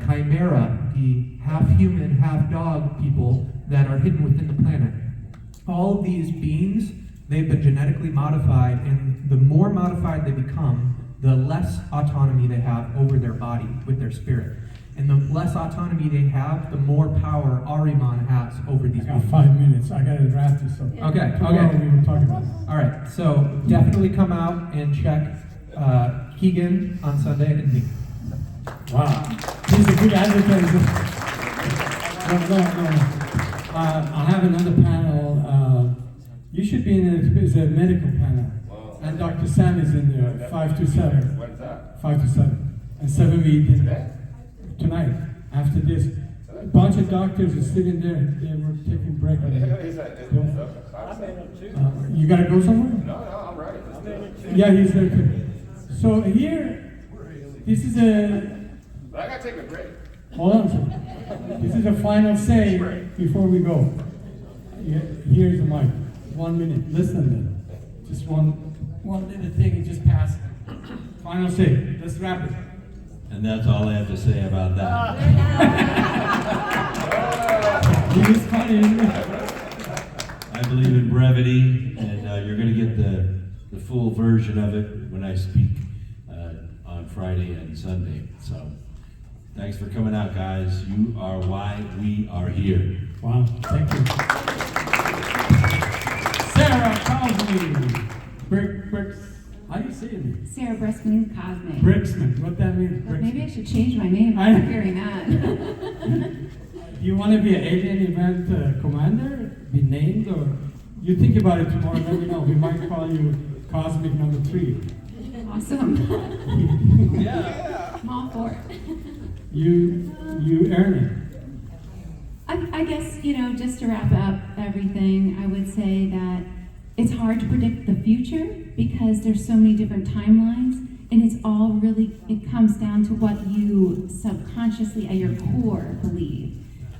chimera, the half-human, half-dog people that are hidden within the planet. All of these beings, they've been genetically modified, and the more modified they become, the less autonomy they have over their body with their spirit. And the less autonomy they have, the more power Ahriman has over these I got 5 minutes. I got to wrap this up. Okay. Tomorrow we will talk about it. All right, so definitely come out and check Keegan on Sunday and me. Wow. He's a good advertiser. No. I have another panel. You should be in it's a medical panel. And Dr. Sam is in there, 5 to 7. When's that? 5 to 7. And 7 we eat tonight, after this. A bunch of doctors are sitting there, they were taking break. You gotta go somewhere? No, I'm right. Yeah, he's there too. So here, this is But I gotta take a break. hold on, sir. This is a final say before we go. Here's the mic. 1 minute, listen then. Just one little thing, it just passed. Final say, let's wrap it. And that's all I have to say about that. He was funny, isn't he? I believe in brevity, and you're going to get the full version of it when I speak on Friday and Sunday. So, thanks for coming out, guys. You are why we are here. Wow, thank you. Sarah Cosme. Bricks. How do you say it? Sarah Brexman Cosmic. Brixman. What that means? But maybe I should change my name after hearing that. You want to be an alien event commander? Be named, or you think about it tomorrow? Let me know. We might call you Cosmic number 3. Awesome. Yeah. I'm all for it. You earn it. I guess, just to wrap up everything, I would say that it's hard to predict the future because there's so many different timelines, and it's all really, it comes down to what you subconsciously at your core believe.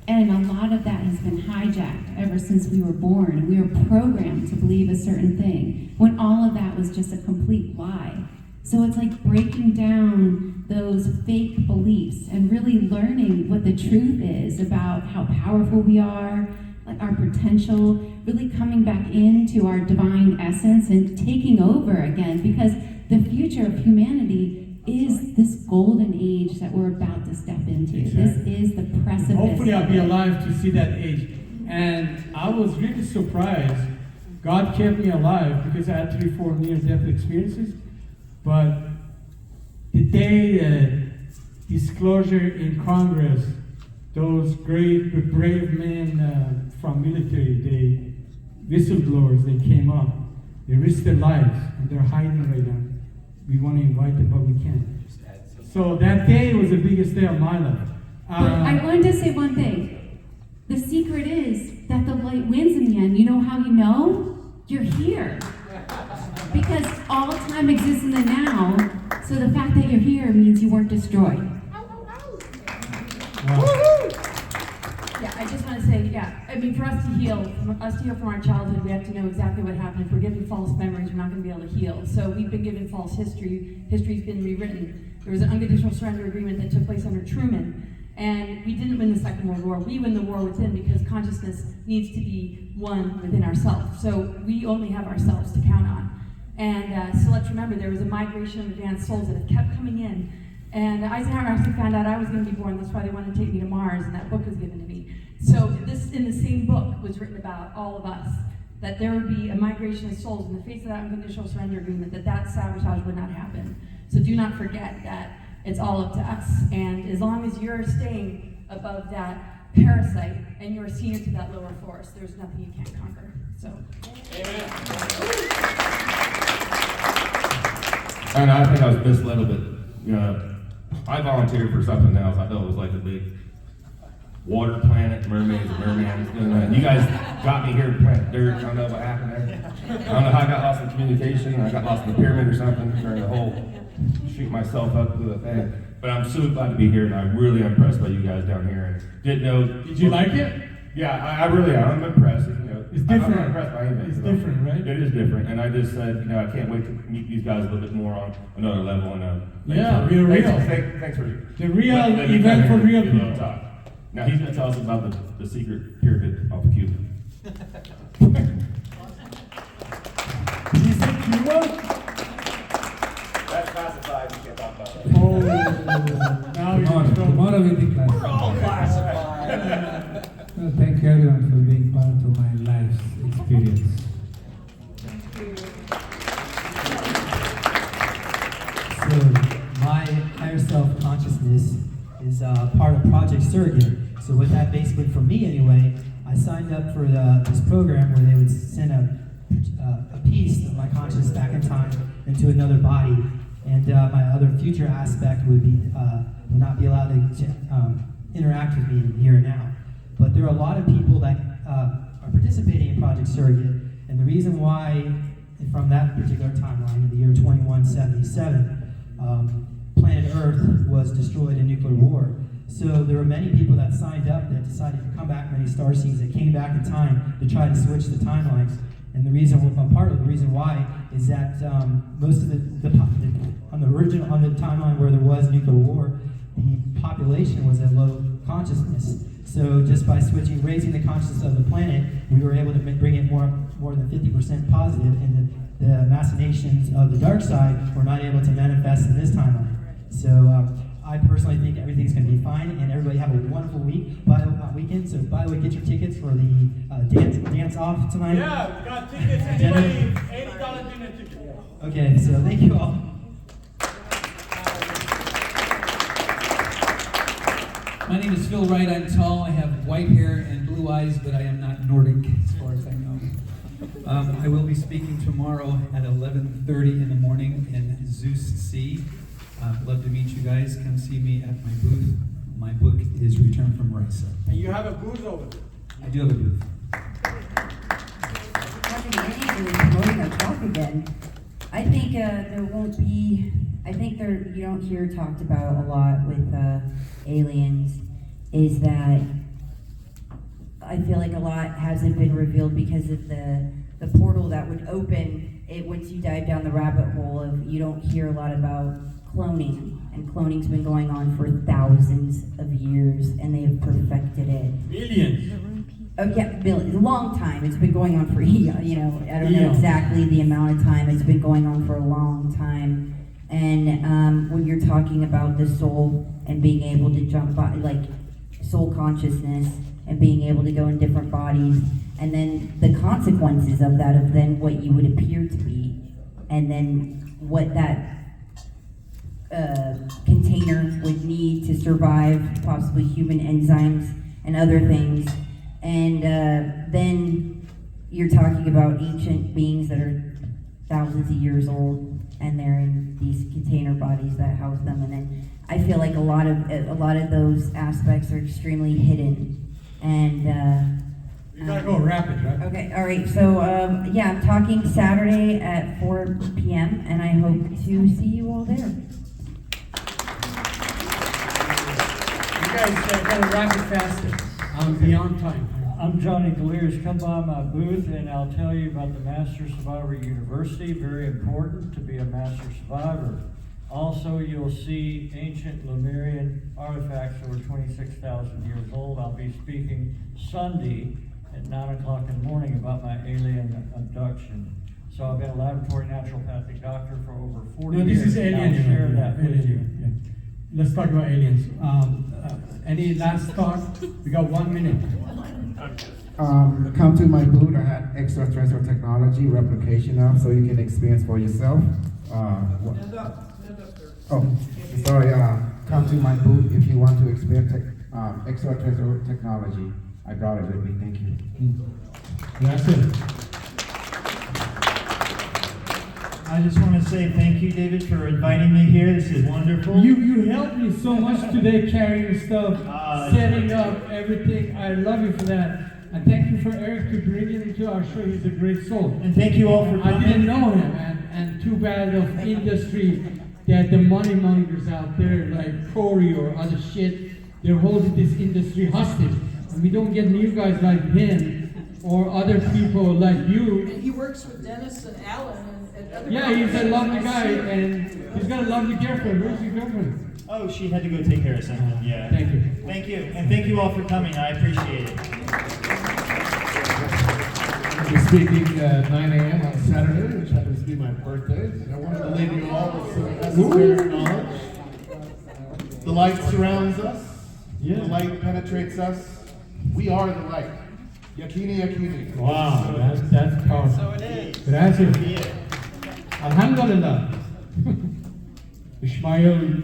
And a lot of that has been hijacked ever since we were born. We were programmed to believe a certain thing when all of that was just a complete lie. So it's like breaking down those fake beliefs and really learning what the truth is about how powerful we are, like our potential, really coming back into our divine essence and taking over again, because the future of humanity is this golden age that we're about to step into. Exactly. This is the precipice. Hopefully I'll be alive to see that age. And I was really surprised. God kept me alive because I had 3-4 near-death experiences. But the day disclosure in Congress, those great, brave men from military, whistleblowers, they came up. They risked their lives, and they're hiding right now. We want to invite them, but we can't. So that day was the biggest day of my life. But I wanted to say one thing. The secret is that the light wins in the end. You know how you know? You're here. Because all time exists in the now, so the fact that you're here means you weren't destroyed. Yeah, I just want to say, for us to heal from our childhood, we have to know exactly what happened. If we're given false memories, we're not going to be able to heal. So we've been given false history. History's been rewritten. There was an unconditional surrender agreement that took place under Truman, and we didn't win the Second World War. We win the war within because consciousness needs to be one within ourselves. So we only have ourselves to count on. And so let's remember, there was a migration of advanced souls that have kept coming in. And Eisenhower actually found out I was going to be born. That's why they wanted to take me to Mars, and that book was given to me. So this, in the same book, was written about all of us, that there would be a migration of souls in the face of that unconditional surrender agreement, that sabotage would not happen. So do not forget that it's all up to us. And as long as you're staying above that parasite and you're seeing into that lower force, there's nothing you can't conquer. So. And I think I was misled a bit. I volunteered for something else. I thought it was like a big water planet, mermaids and mermans. And you guys got me here to plant dirt. I don't know what happened there. I don't know how I got lost in communication. I got lost in the pyramid or something during the whole shoot myself up to the thing. But I'm so glad to be here, and I'm really impressed by you guys down here. And didn't know. Did you like it? Yeah, I really am. I'm impressed. It's different. I'm not impressed by anything. It's different, right? It is different, and I just said, I can't wait to meet these guys a little bit more on another level. And thanks for the real event for real people. Talk. Now he's going to tell us about the secret pyramid off of Cuba. He said Cuba? That's classified. You can't talk about that. Oh, now you're tomorrow will be classified. We're all classified. Thank you everyone for being part of my life's experience. So my higher self consciousness is part of Project Surrogate. So what that basically, for me anyway, I signed up for this program where they would send a piece of my consciousness back in time into another body, and my other future aspect would not be allowed to interact with me here and now. But there are a lot of people that are participating in Project Surrogate, and the reason why, from that particular timeline, in the year 2177, planet Earth was destroyed in nuclear war. So there were many people that signed up that decided to come back, many starseeds that came back in time to try to switch the timelines. And the reason, part of the reason why, is that most of on the timeline where there was nuclear war, the population was at low consciousness. So just by raising the consciousness of the planet, we were able to bring it more than 50% positive, and the machinations of the dark side were not able to manifest in this timeline. So I personally think everything's going to be fine, and everybody have a wonderful weekend. So by the way, get your tickets for the dance off tonight. Yeah, we got tickets. Anybody, $80 dinner ticket. Okay, so thank you all. My name is Phil Wright. I'm tall. I have white hair and blue eyes, but I am not Nordic as far as I know. I will be speaking tomorrow at 11:30 in the morning in Zeus C. Love to meet you guys. Come see me at my booth. My book is Return from Risa. And you have a booth over there. I do have a booth. Promoting our talk again. I think there won't be. I think you don't hear talked about a lot with aliens. Is that I feel like a lot hasn't been revealed because of the portal that would open it once you dive down the rabbit hole of you don't hear a lot about cloning. And cloning's been going on for thousands of years, and they have perfected it. Millions. Oh yeah, millions. A long time. It's been going on for I don't know exactly the amount of time. It's been going on for a long time. And when you're talking about the soul and being able to jump, like soul consciousness and being able to go in different bodies, and then the consequences of that, of then what you would appear to be, and then what that container would need to survive, possibly human enzymes and other things. And then you're talking about ancient beings that are thousands of years old, and they're in these container bodies that house them. And then I feel like a lot of those aspects are extremely hidden. And you gotta go rapid, right? Okay, all right. So yeah, I'm talking Saturday at 4 p.m. and I hope to see you all there. You guys gotta wrap it faster. I'm beyond time. I'm Johnny Delirious. Come by my booth and I'll tell you about the Master Survivor University. Very important to be a Master Survivor. Also, you'll see ancient Lemurian artifacts over 26,000 years old. I'll be speaking Sunday at 9 o'clock in the morning about my alien abduction. So I've been a laboratory naturopathic doctor for over 40 years. No, this is alien. I'll share that with you. Yeah. Let's talk about aliens. Any last thought? We got 1 minute. Come to my booth. I had extraterrestrial technology replication of, so you can experience for yourself. Stand up, sir. Oh, sorry. Come to my booth if you want to experience extraterrestrial technology. I brought it with me. Thank you. That's it. I just want to say thank you, David, for inviting me here. This is wonderful. You helped me so much today carrying stuff, setting up everything. I love you for that. And thank you for Eric to bring him into our show. He's a great soul. And thank you all for coming. I didn't know him, and too bad of industry that the money mongers out there like Corey or other shit, they're holding this industry hostage. And we don't get new guys like him or other people like you. And he works with Dennis and Alan and other Yeah, he's a lovely guy, and he's got a lovely girlfriend. Where's your girlfriend? Oh, she had to go take care of something. Yeah. Thank you. Thank you. And thank you all for coming. I appreciate it. I'll be speaking at 9 a.m. on Saturday, which happens to be my birthday. And I wanted to leave you all with some necessary knowledge. The light surrounds us. Yeah. The light penetrates us. We are the light. Yakini, yakini. Wow, that's powerful. So it is. Gracias. Alhamdulillah. Ishmael.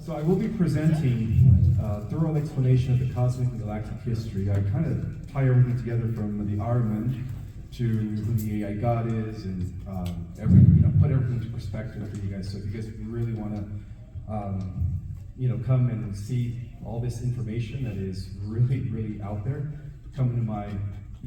So I will be presenting a thorough explanation of the cosmic and galactic history. I kind of tie everything together from the Armand to who the AI God is, and put everything into perspective for you guys. So if you guys really want to, come and see all this information that is really, really out there, come to my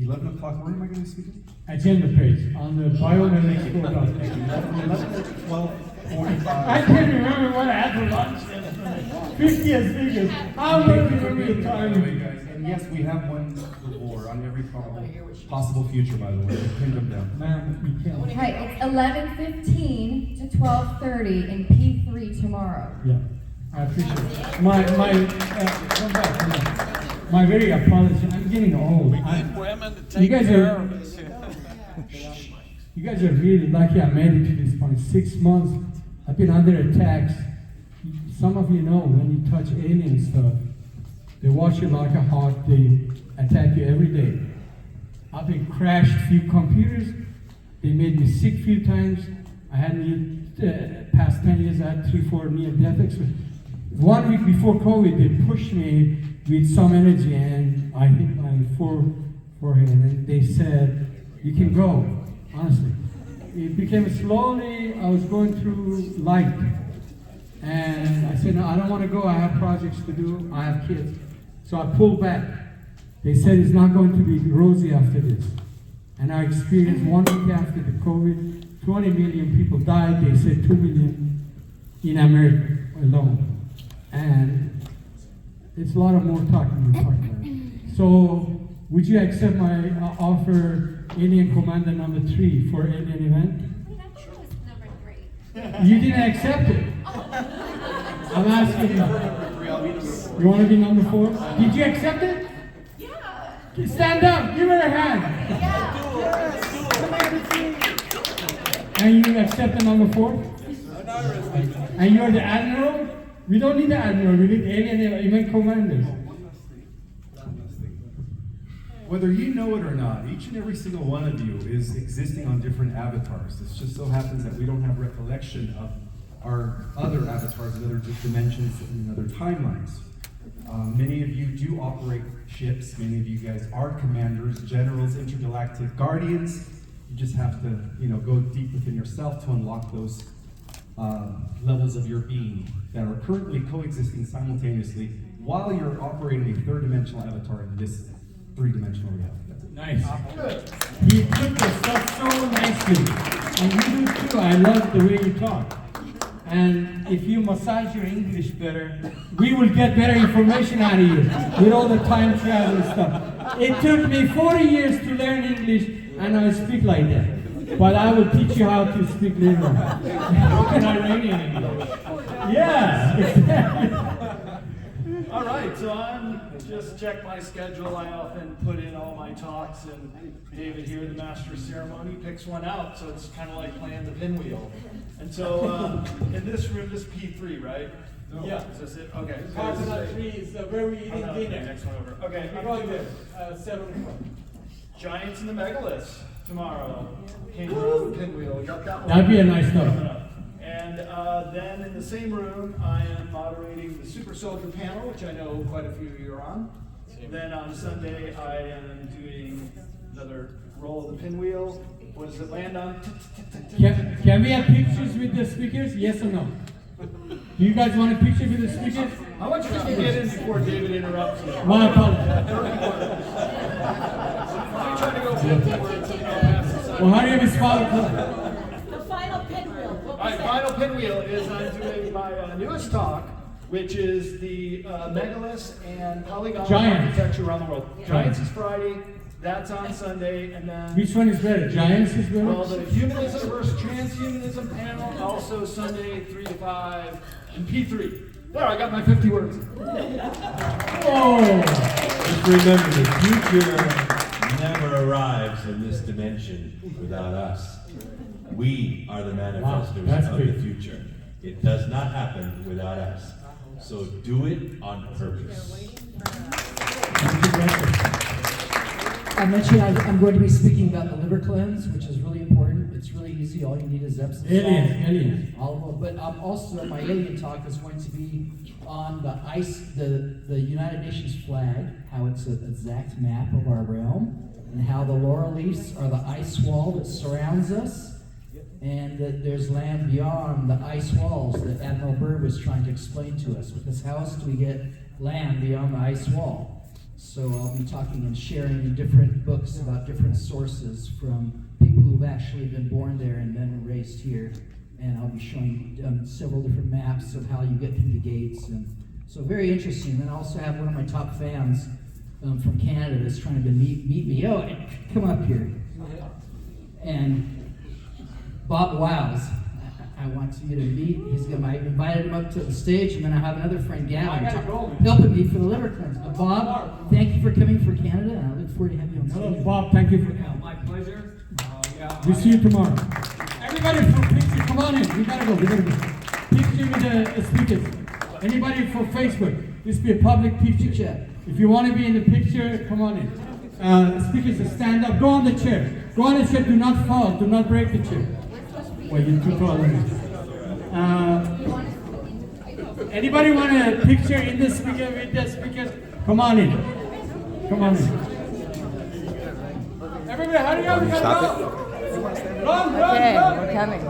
11 o'clock. Where am I going to be speaking? Agenda page on the bioenergy. Thank you. 11 to 12:45. I can't remember what I had for lunch yesterday. 50 as figures. I don't remember the time. Guys. And yes, we have one before on every possible future, by the way. Pin them down. Man, you can't. Right, it's 11:15 to 12:30 in P3 tomorrow. Yeah, I appreciate it. Come back. My very apology. I'm getting old. You guys are really lucky I made it to this point. 6 months. I've been under attacks. Some of you know when you touch alien stuff, they watch you like a hawk. They attack you every day. I've been crashed few computers. They made me sick few times. I had past 10 years, I had 3-4 near-death experiences. 1 week before COVID, they pushed me with some energy, and I hit my forehead, and they said, "You can go." Honestly, it became slowly. I was going through light, and I said, "No, I don't want to go. I have projects to do. I have kids." So I pulled back. They said it's not going to be rosy after this. And I experienced 1 week after the COVID, 20 million people died. They said 2 million in America alone. And it's a lot of more talking we're talking about. So, would you accept my offer, Alien Commander number 3 for Alien event? You didn't accept it. I'm asking you. You want to be number 4? Did you accept it? Yeah. Stand up. Give her a hand. Yeah. And you accept the number 4? And you're the admiral? We don't need the admiral. We need alien event commanders. Whether you know it or not, each and every single one of you is existing on different avatars. It just so happens that we don't have recollection of our other avatars in other dimensions and in other timelines. Many of you do operate ships. Many of you guys are commanders, generals, intergalactic guardians. You just have to, go deep within yourself to unlock those levels of your being that are currently coexisting simultaneously while you're operating a third-dimensional avatar in this three-dimensional reality. That's it. Nice. He took the stuff so nicely. And you do too. I love the way you talk. And if you massage your English better, we will get better information out of you with all the time travel stuff. It took me 40 years to learn English, and I speak like that. But I will teach you how to speak later on. Broken Iranian English. Yeah. All right, so I'm just check my schedule. I often put in all my talks, and David here, the master of ceremony, picks one out. So it's kind of like playing the pinwheel. And so in this room, this P3, right? No. Yeah. Is this it? Okay. Coconut tree is where we eating dinner. Okay, next one over. Okay. How about there? 7 o'clock. Giants in the Megaliths tomorrow. Came around the pinwheel. Got that one. That'd be a nice one. And then in the same room, I am moderating the Super Soldier panel, which I know quite a few of you are on. Then on Sunday, I am doing another roll of the pinwheel. What does it land on? Can we have pictures with the speakers? Yes or no? Do you guys want a picture with the speakers? How much did you get in before David interrupts you? My apologies. I'm trying to go 50 words. Well, how do you have his father? The final pinwheel. All right, final pinwheel is I'm doing my newest talk, which is the megaliths and polygon architecture around the world. Giants is Friday. That's on Sunday, and then... Which one is better? Giants is better? Well, the humanism versus transhumanism panel, also Sunday, 3 to 5, and P3. There, I got my 50 words. Oh! Just remember, the future never arrives in this dimension without us. We are the manifestors of the future. It does not happen without us. So do it on purpose. I mentioned I'm going to be speaking about the liver cleanse, which is really important. It's really easy. All you need is Epsom salt. Alien. All of them. But also my alien talk is going to be on the United Nations flag, how it's an exact map of our realm, and how the laurel leaves are the ice wall that surrounds us, and that there's land beyond the ice walls that Admiral Byrd was trying to explain to us. Because how else do we get land beyond the ice wall? So I'll be talking and sharing in different books about different sources from people who've actually been born there and then raised here. And I'll be showing several different maps of how you get through the gates. And so very interesting. And I also have one of my top fans from Canada that's trying to meet me. Oh, come up here. And Bob Wiles. I want you to meet. I invited him up to the stage, and then I have another friend, Gavin, helping me for the liver cleanse. Bob, thank you for coming for Canada, and I look forward to having you on stage. Hello, Bob. Thank you for coming. My pleasure. We'll see you tomorrow. Everybody for picture, come on in. We gotta go. Picture with the speakers. Anybody for Facebook? This be a public picture. If you want to be in the picture, come on in. Speakers, stand up. Go on the chair. Go on the chair. Do not fall. Do not break the chair. Well, you're too tall. Anybody want a picture in the speaker with the speakers? Come on in. Come on in. Everybody, hurry up. We gotta go. Run, Okay, run. we're coming.